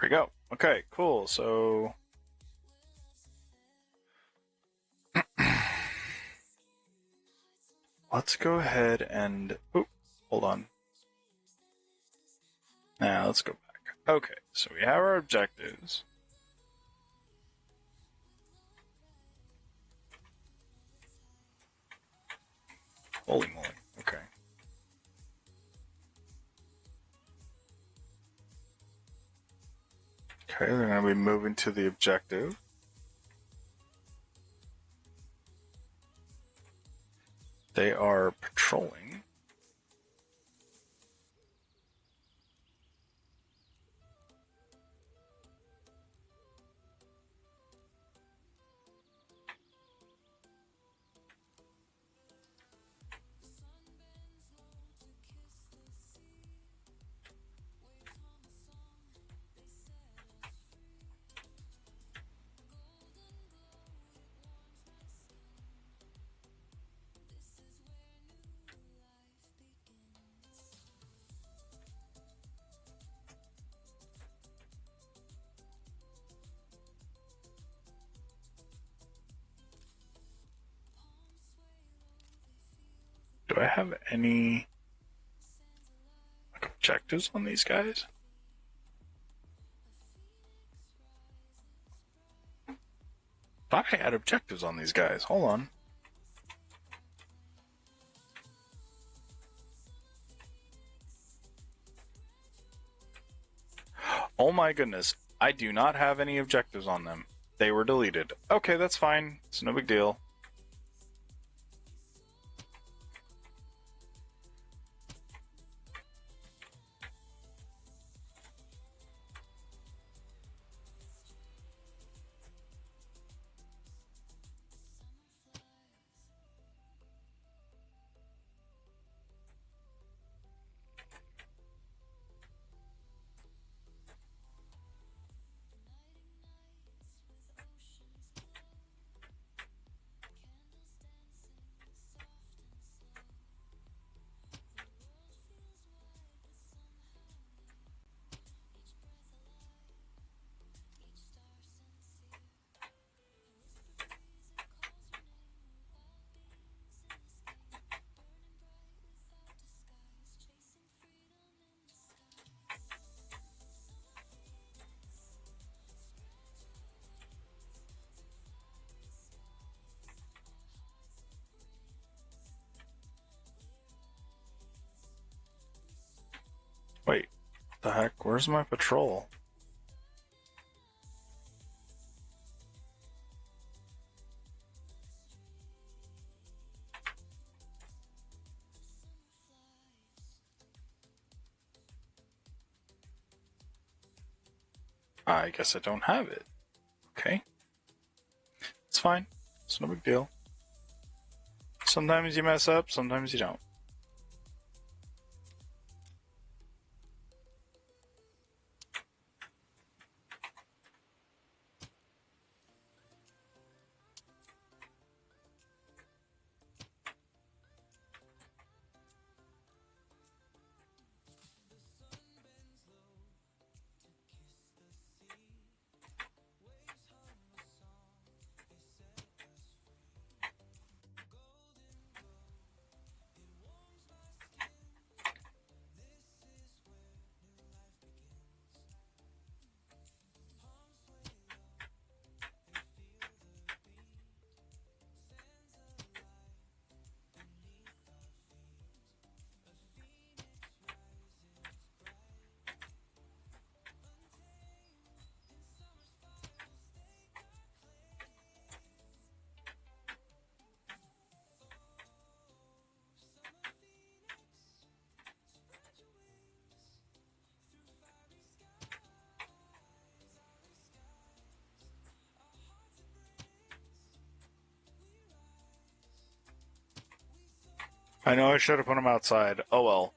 we go. Okay, cool. So let's go ahead and hold on. Now let's go back. Okay, so we have our objectives. Holy moly. Okay. Okay, we're going to be moving to the objective. They are patrolling. Do I have any objectives on these guys? Thought I had objectives on these guys. Hold on. Oh my goodness. I do not have any objectives on them. They were deleted. Okay, that's fine. It's no big deal. Wait, the heck? Where's my patrol? I guess I don't have it. Okay. It's fine. It's no big deal. Sometimes you mess up, sometimes you don't. I know I should have put them outside. Oh well.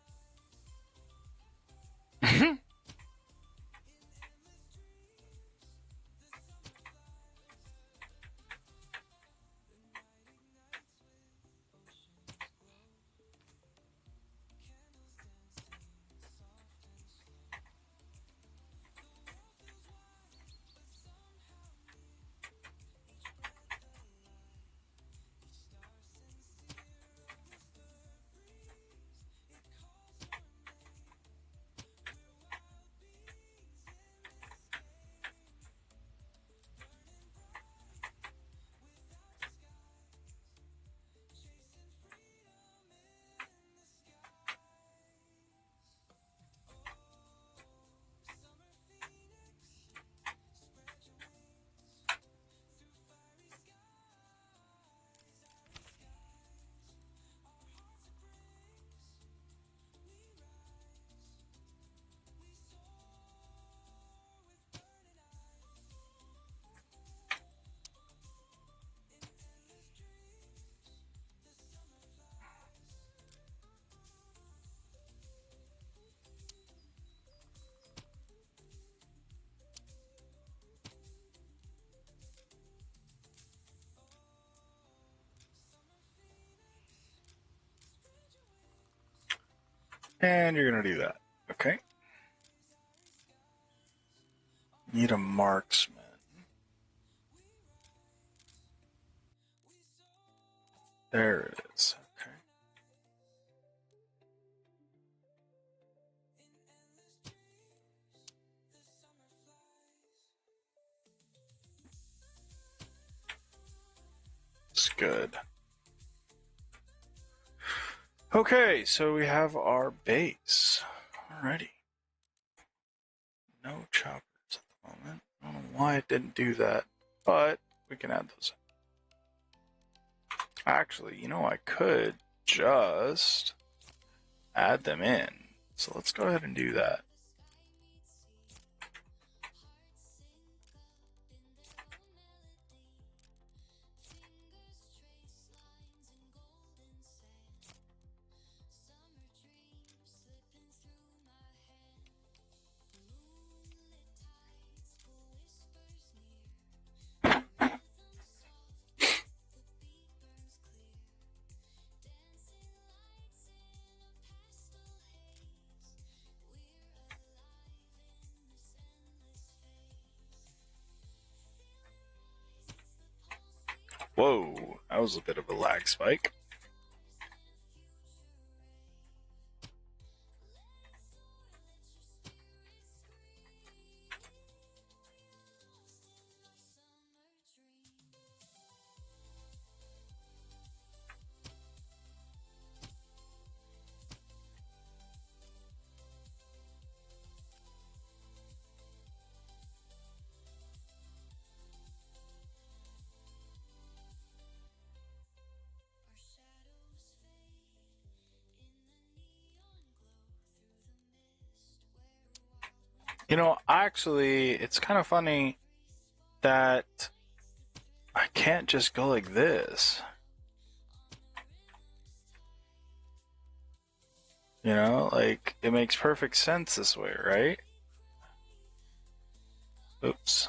And you're going to do that. Okay. Need a marksman. There it is. Okay. It's good. Okay, so we have our base. Alrighty. No choppers at the moment. I don't know why it didn't do that, but we can add those. Actually, you know, I could just add them in. So let's go ahead and do that. Whoa, that was a bit of a lag spike. You know, actually, it's kind of funny that I can't just go like this. You know, like, it makes perfect sense this way, right? Oops.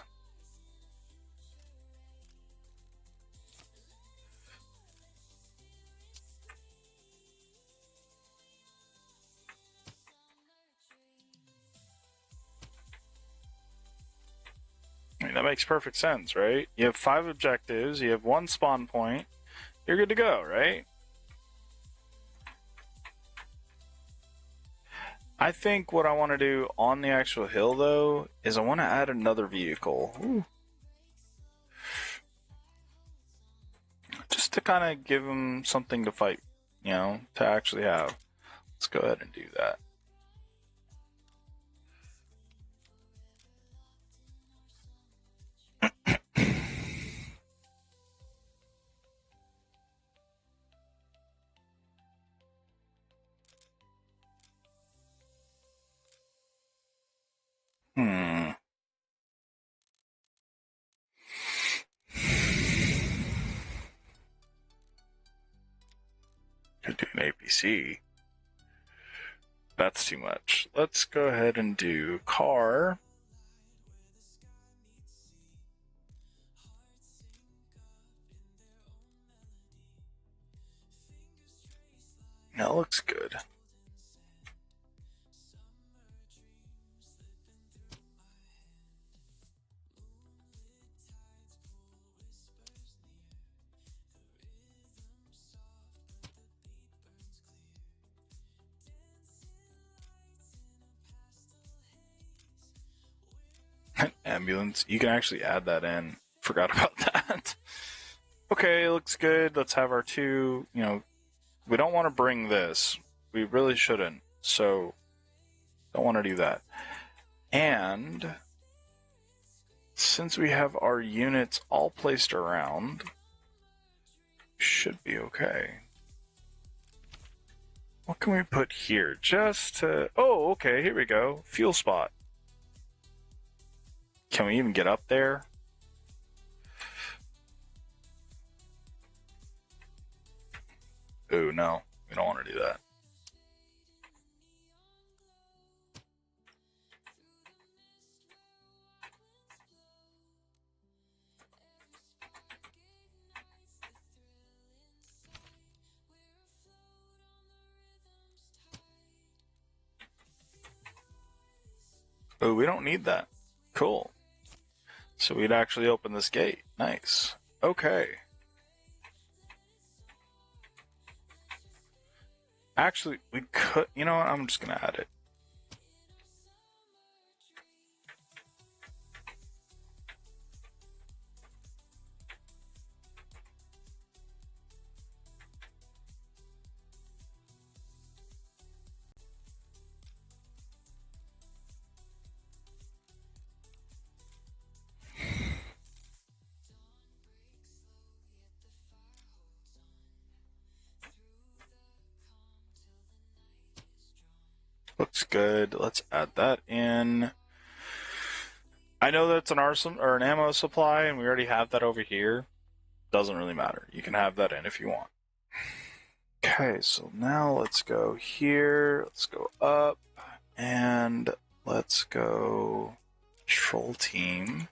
I mean, that makes perfect sense, right? You have 5 objectives, you have 1 spawn point, you're good to go, right? I think what I want to do on the actual hill, though, is I want to add another vehicle. Ooh. Just to kind of give them something to fight, you know, to actually have. Let's go ahead and do that. Hmm. Could do an APC. That's too much. Let's go ahead and do car. That looks good. Ambulance. You can actually add that in. Forgot about that. Okay, looks good. Let's have our 2, you know, we don't want to bring this. We really shouldn't. So, don't want to do that. And since we have our units all placed around, should be okay. What can we put here? Just to... Oh, okay, here we go. Fuel spot. Can we even get up there? Oh, no. We don't want to do that. Oh, we don't need that. Cool. So we'd actually open this gate. Nice. Okay. Actually, we could. You know what? I'm just gonna add it. Looks good. Let's add that in. I know that's an arsenal or an ammo supply, and we already have that over here. Doesn't really matter. You can have that in if you want. Okay, so now let's go here. Let's go up, and let's go Troll Team.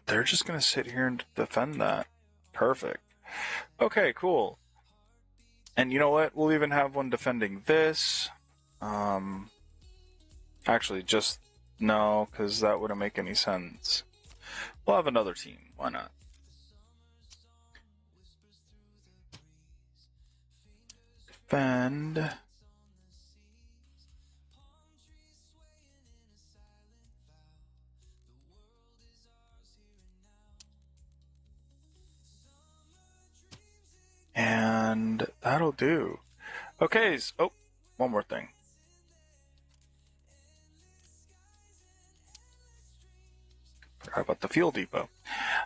They're just gonna sit here and defend that. Perfect. Okay, cool. And you know what? We'll even have one defending this. Actually, just no, because that wouldn't make any sense. We'll have another team. Why not? Defend. And that'll do. Okay, oh, one more thing. Forgot about the fuel depot.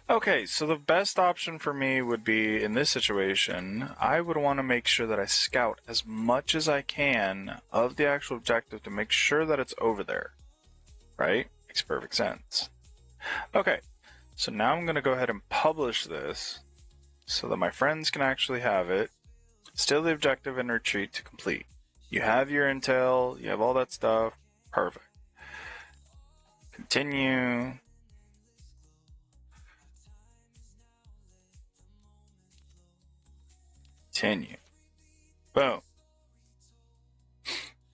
Okay, so the best option for me would be, in this situation, I would want to make sure that I scout as much as I can of the actual objective to make sure that it's over there. Right? Makes perfect sense. Okay, so now I'm going to go ahead and publish this so that my friends can actually have it. Still the objective and retreat to complete. You have your intel, you have all that stuff. Perfect. Continue. Continue. Boom.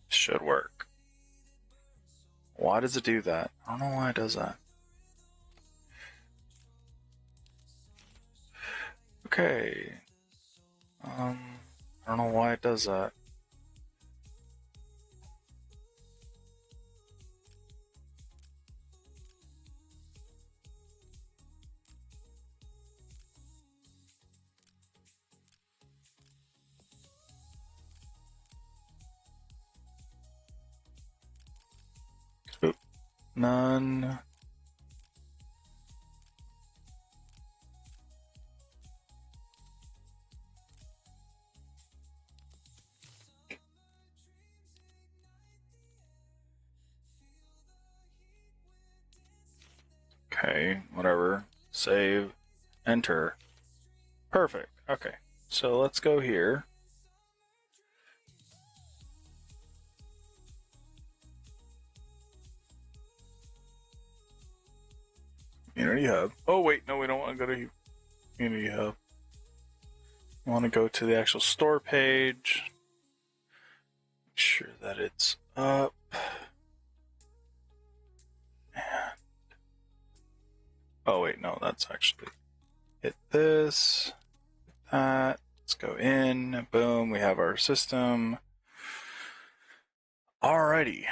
Should work. Why does it do that? I don't know why it does that. Okay. I don't know why it does that. Oop. None. Okay, whatever. Save. Enter. Perfect. Okay, so let's go here. Community Hub. Oh, wait, no, we don't want to go to Community Hub. We want to go to the actual store page. Make sure that it's up. And... oh, wait, no, that's actually... hit this. Hit that. Let's go in. Boom, we have our system. Alrighty.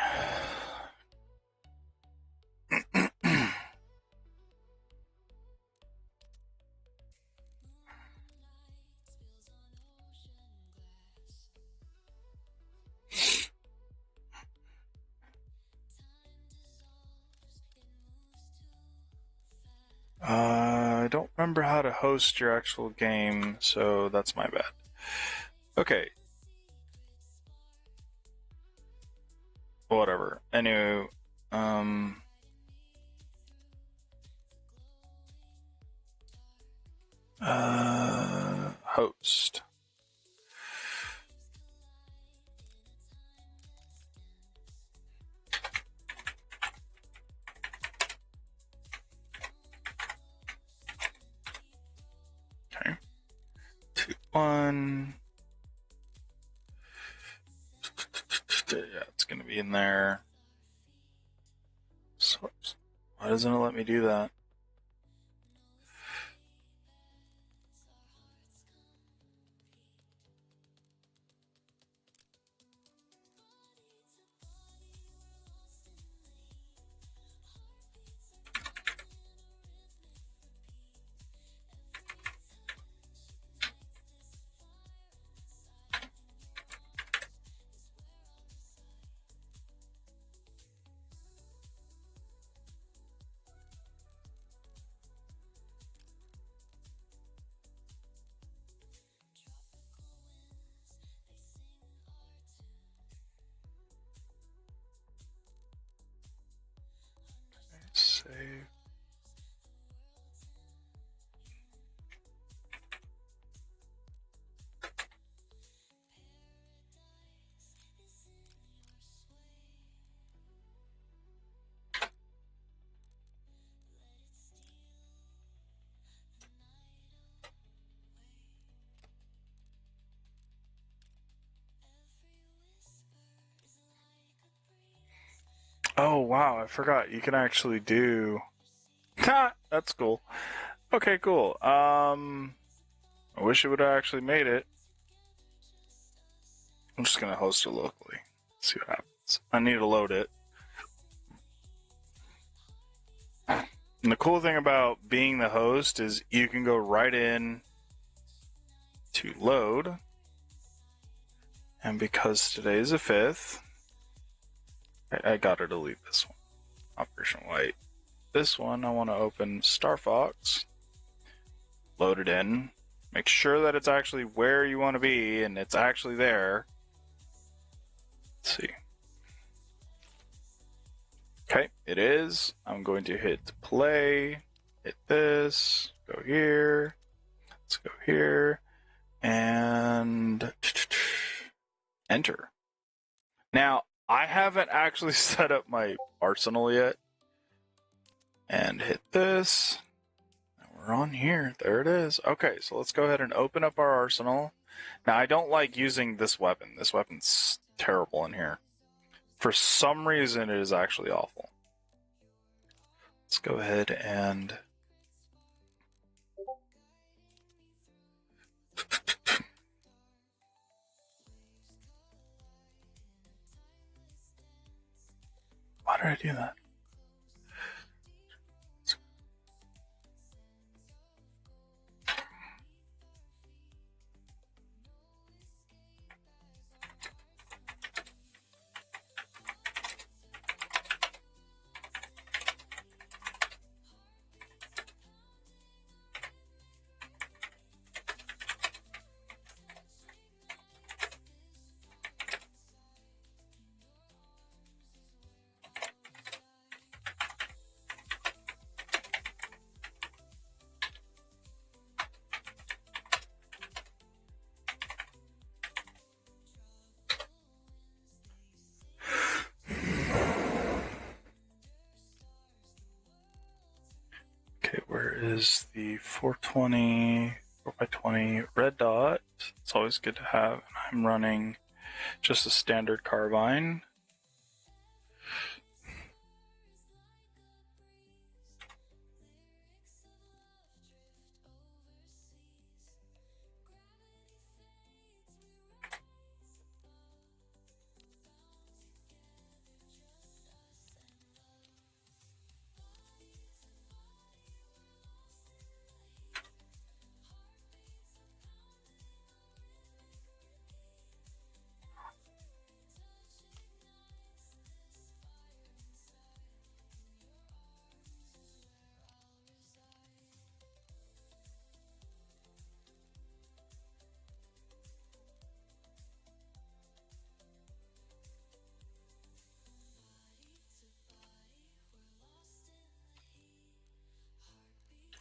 I don't remember how to host your actual game, so that's my bad. Okay. Whatever. Anyway, host. Okay. 2, 1. be in there. So, why doesn't it let me do that? Save. Oh wow, I forgot you can actually do. Ha, that's cool. Okay, cool. I wish it would have actually made it. I'm just gonna host it locally. See what happens. I need to load it. And the cool thing about being the host is you can go right in to load. And because today is the 5th, I gotta delete this one. Operation White. This one, I want to open Star Fox. Load it in. Make sure that it's actually where you want to be and it's actually there. Let's see. Okay, it is. I'm going to hit play, hit this, go here, let's go here, and enter. Now, I haven't actually set up my arsenal yet. And hit this. And we're on here. There it is. Okay, so let's go ahead and open up our arsenal. Now, I don't like using this weapon. This weapon's terrible in here. For some reason, it is actually awful. Let's go ahead and... Why did I do that? Okay, where is the 420, 4x20 red dot? It's always good to have. I'm running just a standard carbine.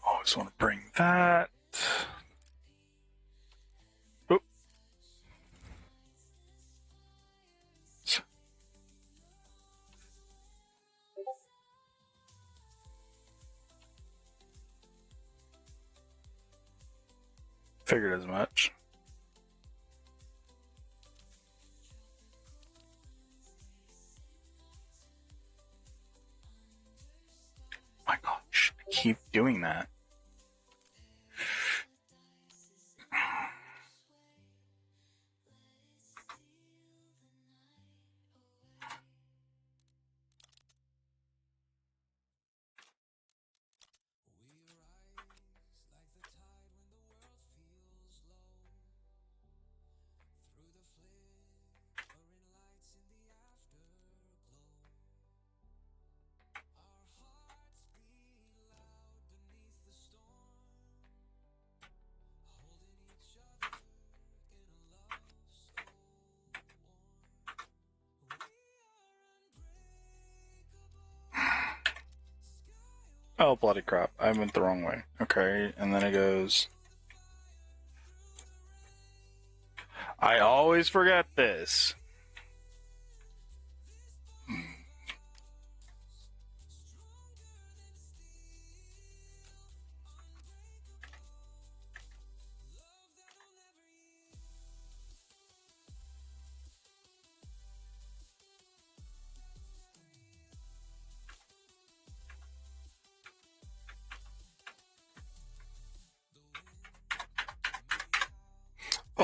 Always want to bring that. Oop. Figured as much. keep doing that? Oh, bloody crap. I went the wrong way. Okay, and then it goes... I always forget this.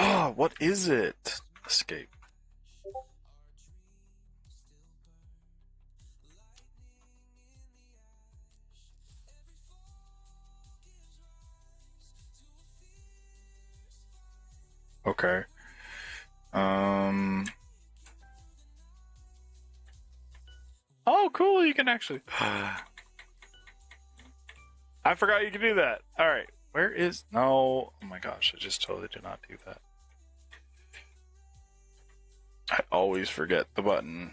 Oh, what is it? Escape. Okay. Oh, cool. You can actually. I forgot you could do that. All right. Where is? No. Oh my gosh! I just totally did not do that. I always forget the button.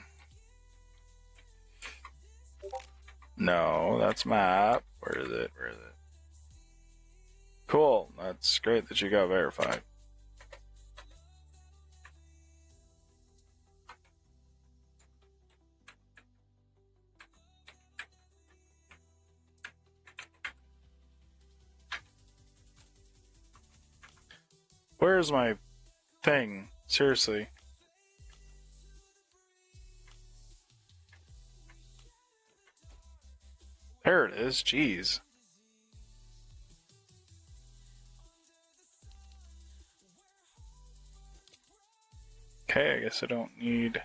No, that's map. Where is it? Where is it? Cool. That's great that you got verified. Where's my thing? Seriously. There it is. Jeez. Okay, I guess I don't need...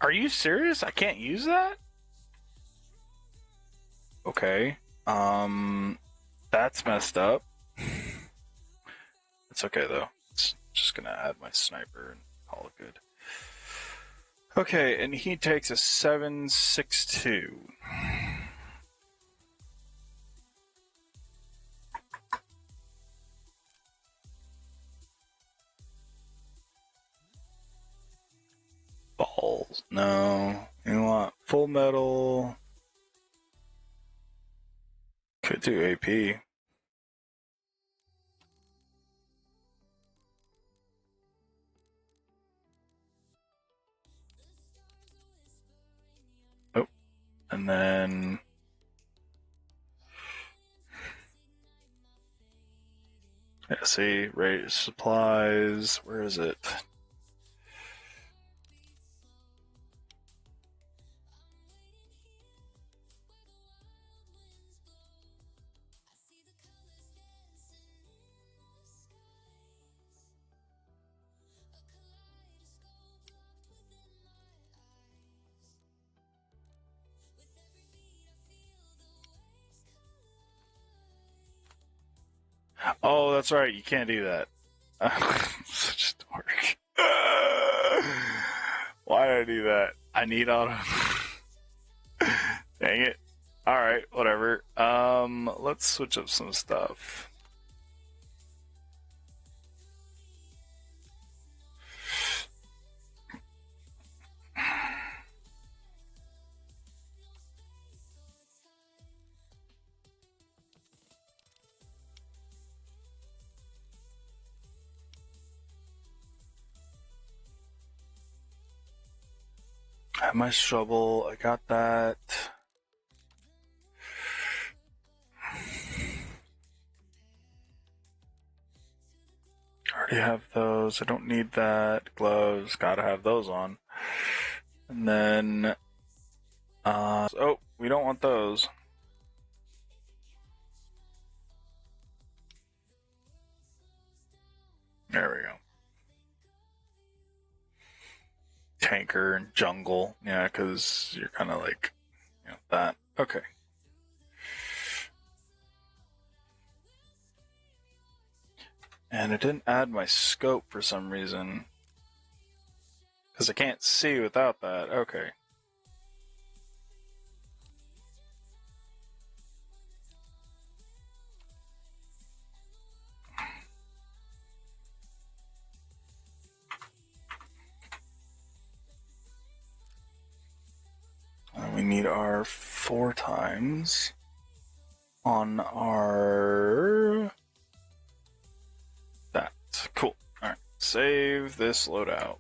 Are you serious? I can't use that? Okay. That's messed up. It's okay though. It's just gonna add my sniper and call it good. Okay, and he takes a 7.62. Balls. No. You want full metal. Could do AP. Oh. And then... Yeah, see, rate supplies. Where is it? Oh, that's right. You can't do that. Such a dork. Why did I do that? I need auto. Dang it. Alright, whatever. Let's switch up some stuff. I have my shovel. I got that. I already have those. I don't need that. Gloves. Gotta have those on. And then, oh, we don't want those. There we go. Tanker and jungle. Yeah, because you're kind of like, that. Okay. And it didn't add my scope for some reason. Because I can't see without that. Okay. We need our 4 times on our... that. Cool. Alright. Save this loadout.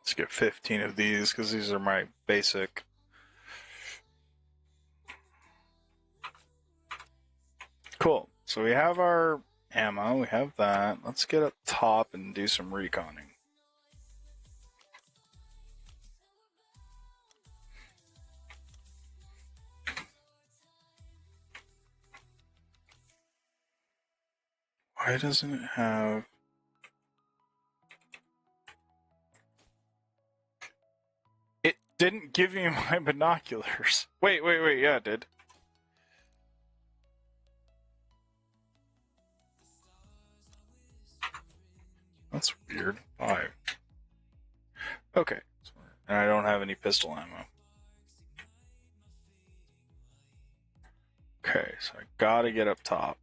Let's get 15 of these because these are my basic. Cool. So we have our ammo. We have that. Let's get up top and do some reconning. Why doesn't it have... It didn't give me my binoculars. Wait, yeah, it did. That's weird. 5. Okay. And I don't have any pistol ammo. Okay, so I gotta get up top.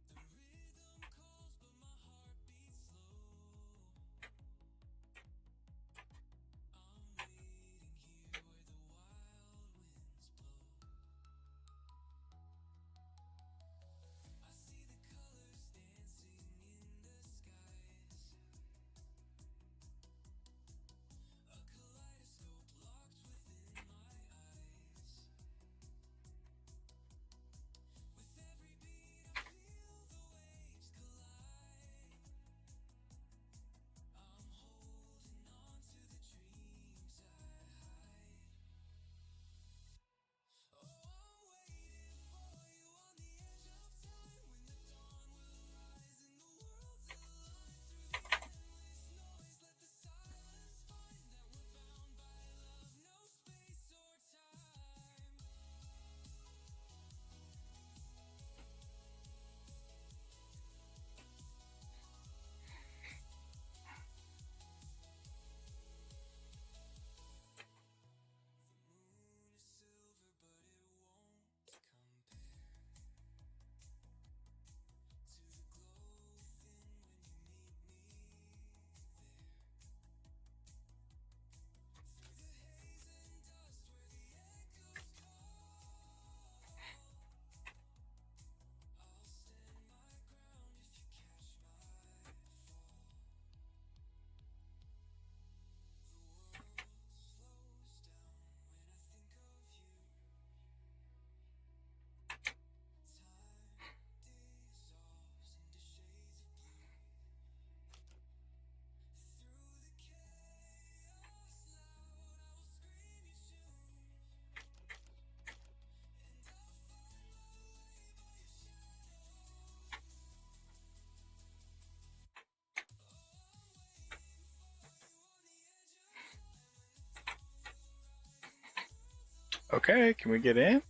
Okay, can we get in?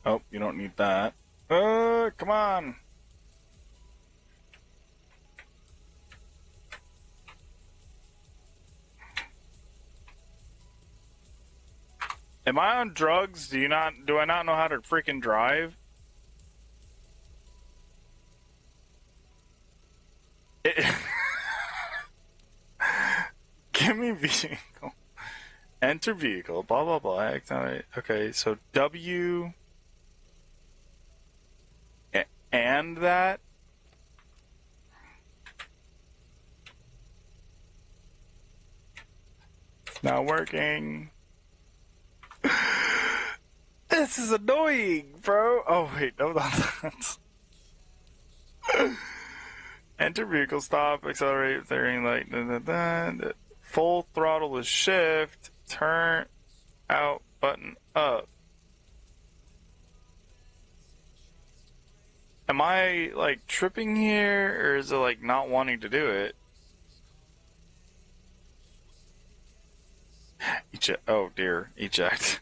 Oh, you don't need that. Come on. Am I on drugs? Do I not know how to freaking drive? Give me vehicle. Enter vehicle. Blah blah blah. Accelerate. Okay, so W and that. It's not working. This is annoying, bro. Oh wait, no, that's enter vehicle, stop, accelerate, steering light, full throttle is shift, turn out button up. Am I like tripping here, or is it like not wanting to do it? Eject. Oh dear, eject.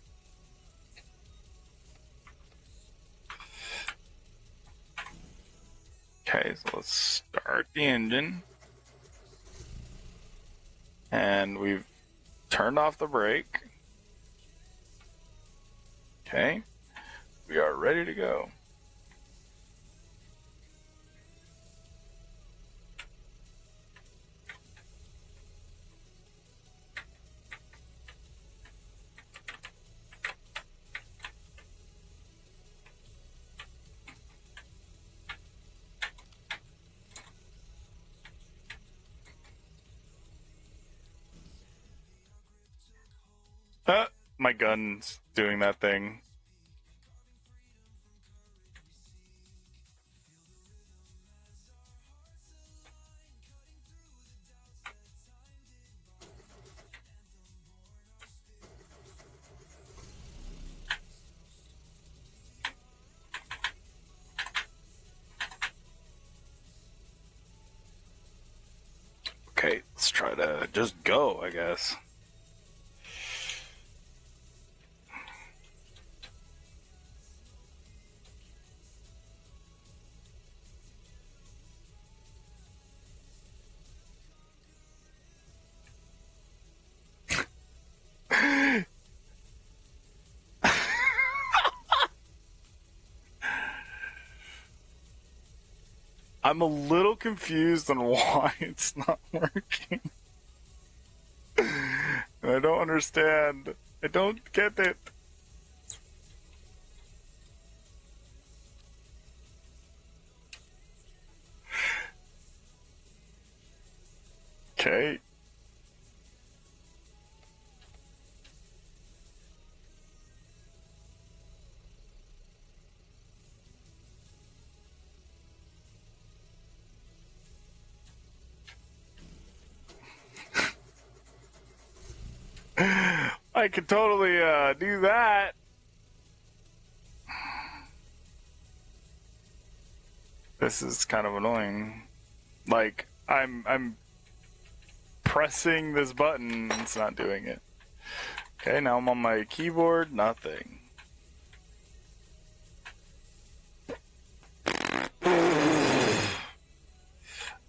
Okay, so let's start the engine. And we've turned off the brake. Okay, we are ready to go. My gun's doing that thing. Okay, let's try to just go, I guess. I'm a little confused on why it's not working. I don't understand. I don't get it. Okay. I could totally do that. This is kind of annoying. Like I'm pressing this button, it's not doing it. Okay, now I'm on my keyboard, nothing.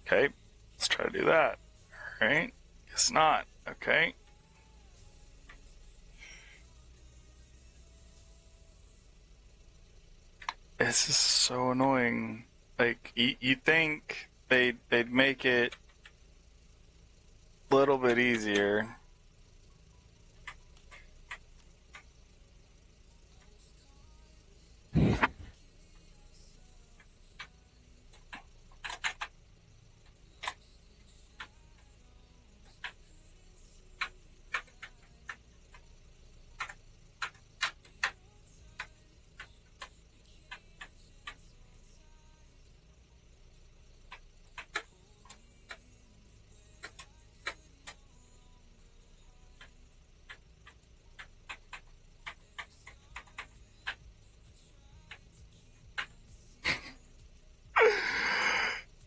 Okay, let's try to do that. Alright, guess not. Okay. This is so annoying. Like, you think they'd make it a little bit easier.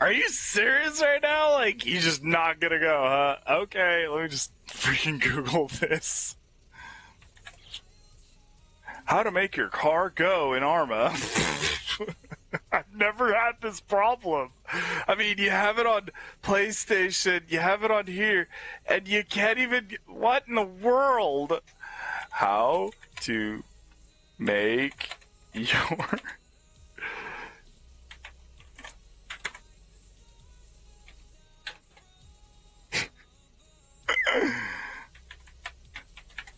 Are you serious right now? Like, you just not gonna go, huh? Okay, let me just freaking Google this. How to make your car go in Arma. I've never had this problem. I mean, you have it on PlayStation, you have it on here, and you can't even. What in the world? How to make your.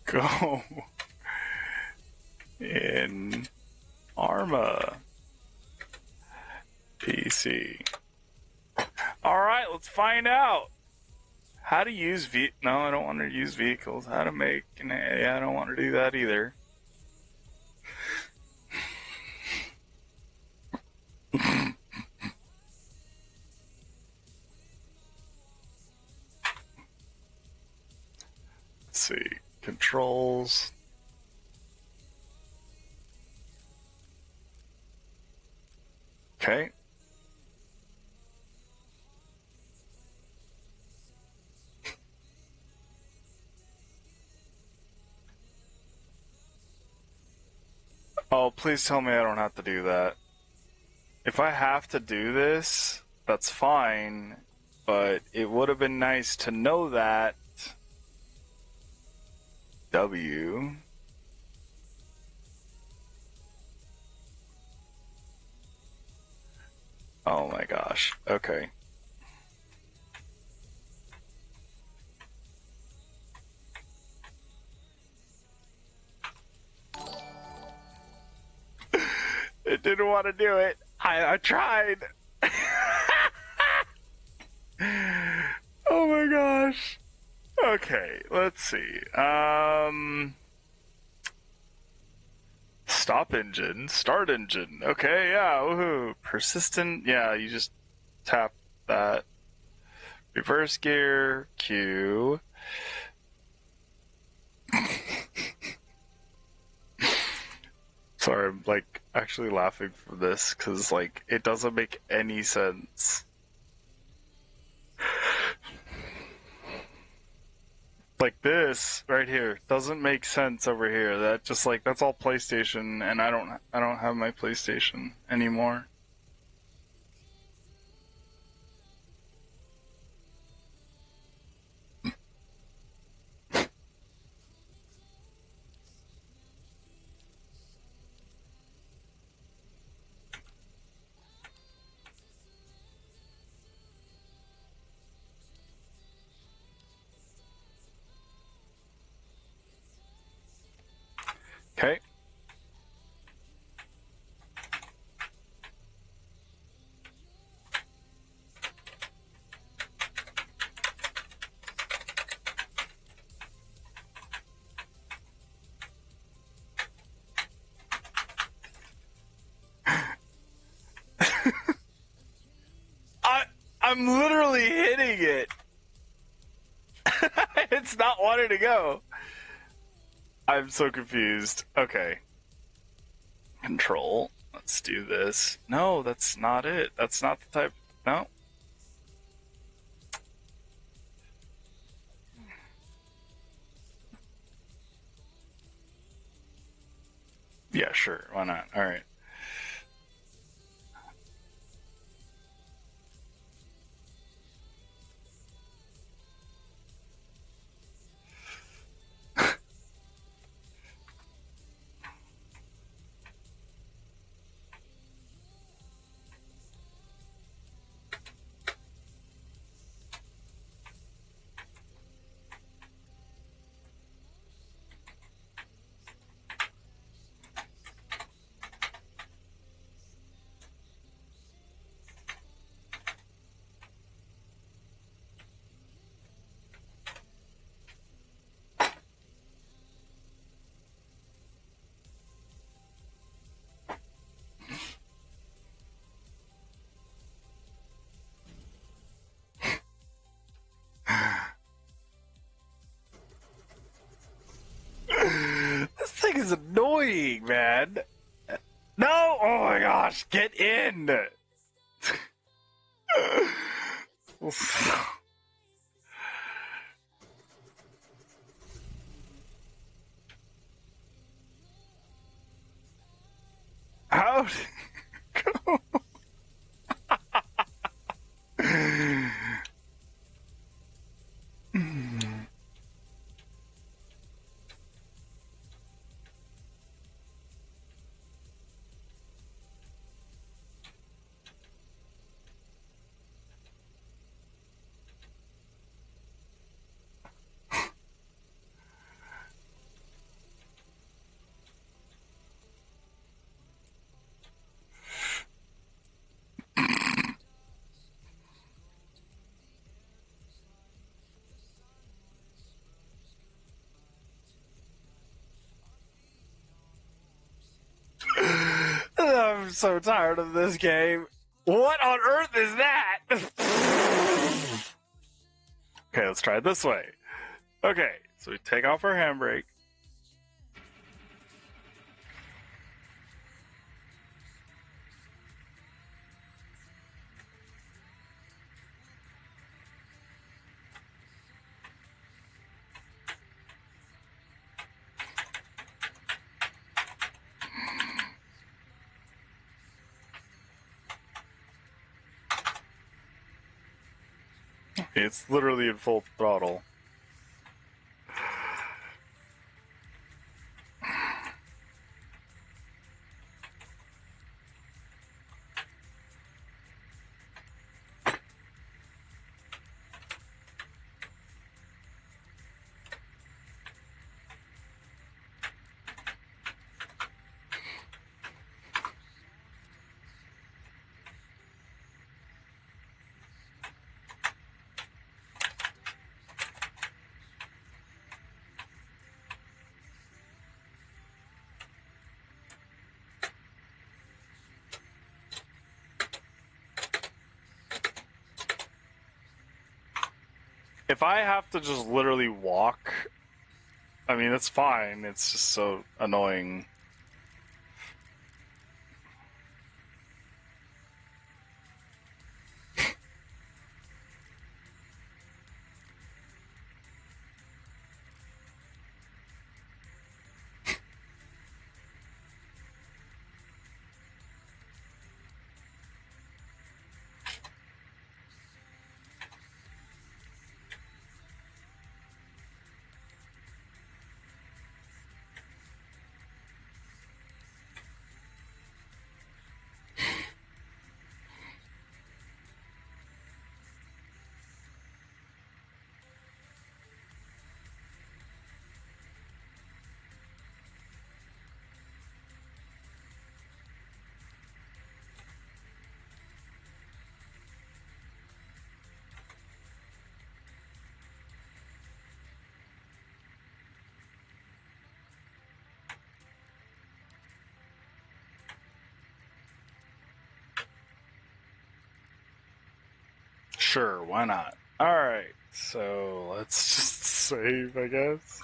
Go in Arma PC. Alright, let's find out. How to use No, I don't want to use vehicles. How to make yeah, I don't want to do that either. Let's see. Controls. Okay. Oh, please tell me I don't have to do that. If I have to do this, that's fine, but it would have been nice to know that. W. Oh my gosh. Okay. It didn't want to do it. I tried. Oh my gosh. Okay, let's see. Stop engine, start engine. Okay, yeah, woohoo. Persistent, yeah, you just tap that. Reverse gear, Q. Sorry, I'm like actually laughing for this because like it doesn't make any sense. Like this right here doesn't make sense over here. That just like that's all PlayStation, and I don't have my PlayStation anymore. Okay. I'm literally hitting it. It's not wanting to go. I'm so confused. Okay. Control. Let's do this. No, that's not it. That's not the type. No. Yeah, sure. Why not? All right. This thing is annoying, man. No! Oh my gosh, get in! out. Go. I'm so tired of this game. What on earth is that? Okay, let's try it this way. Okay, so we take off our handbrake. It's literally in full throttle. If I have to just literally walk, I mean, it's fine. It's just so annoying. Sure, why not? Alright, so let's just save, I guess.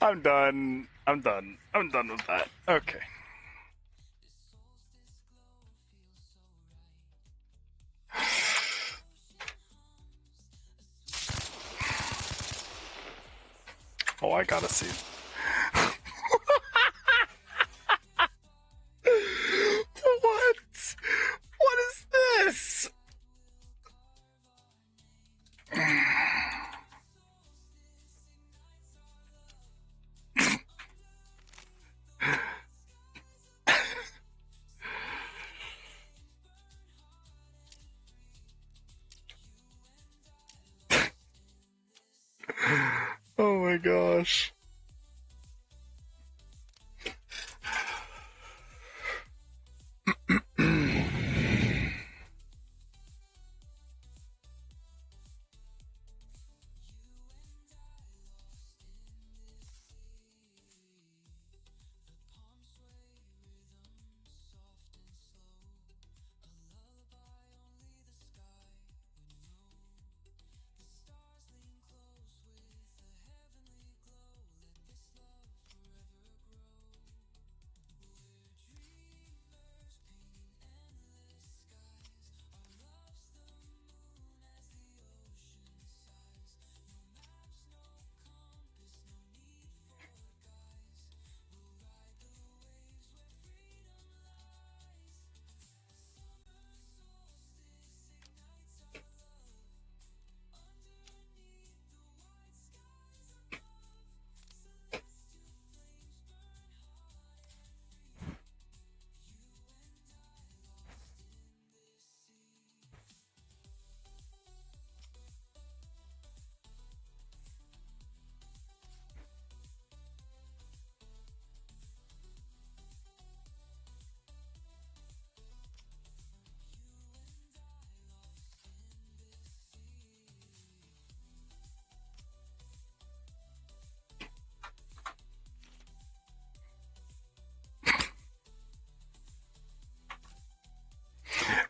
I'm done. I'm done. I'm done with that. Okay. Oh, I gotta see. What? What is this? Oh my gosh.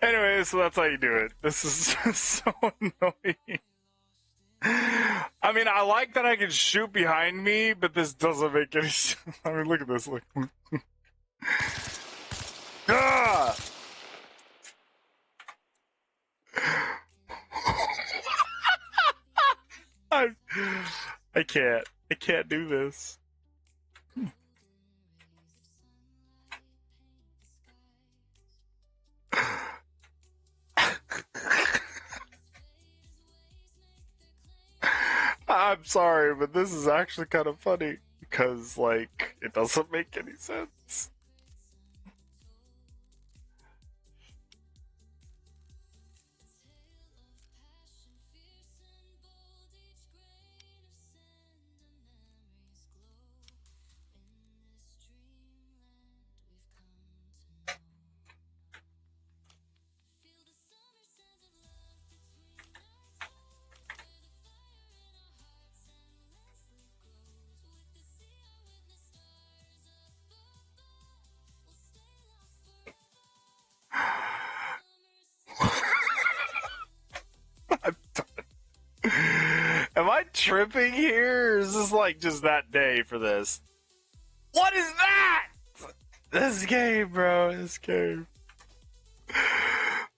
Anyway, so that's how you do it. This is so annoying. I mean, I like that I can shoot behind me, but this doesn't make any sense. I mean, look at this. Look. Ah! I can't. I can't do this. I'm sorry, but this is actually kind of funny because, like, it doesn't make any sense. I'm done. Am I tripping here? Or is this like just that day for this? What is that? This game, bro. This game.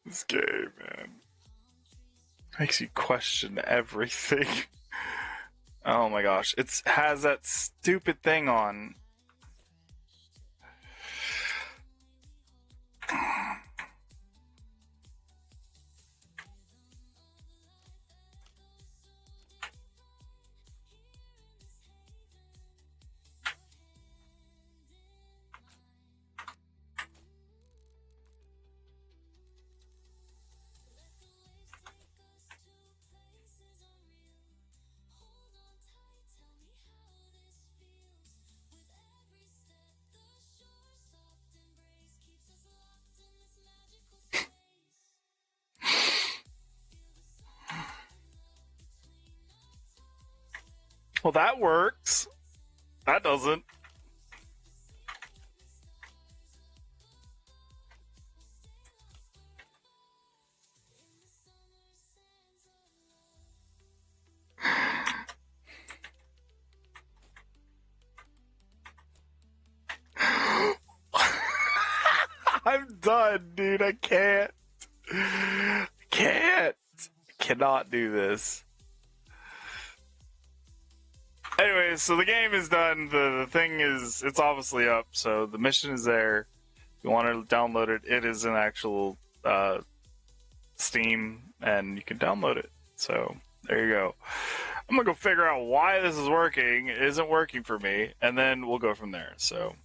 This game, man. Makes you question everything. Oh my gosh. It has that stupid thing on. Well, that works. That doesn't. I'm done, dude. I can't. Can't. Cannot do this. Anyway, so the game is done. The thing is, it's obviously up. So the mission is there. If you want to download it, it is an actual Steam, and you can download it. So there you go. I'm gonna go figure out why this is working. It isn't working for me, and then we'll go from there. So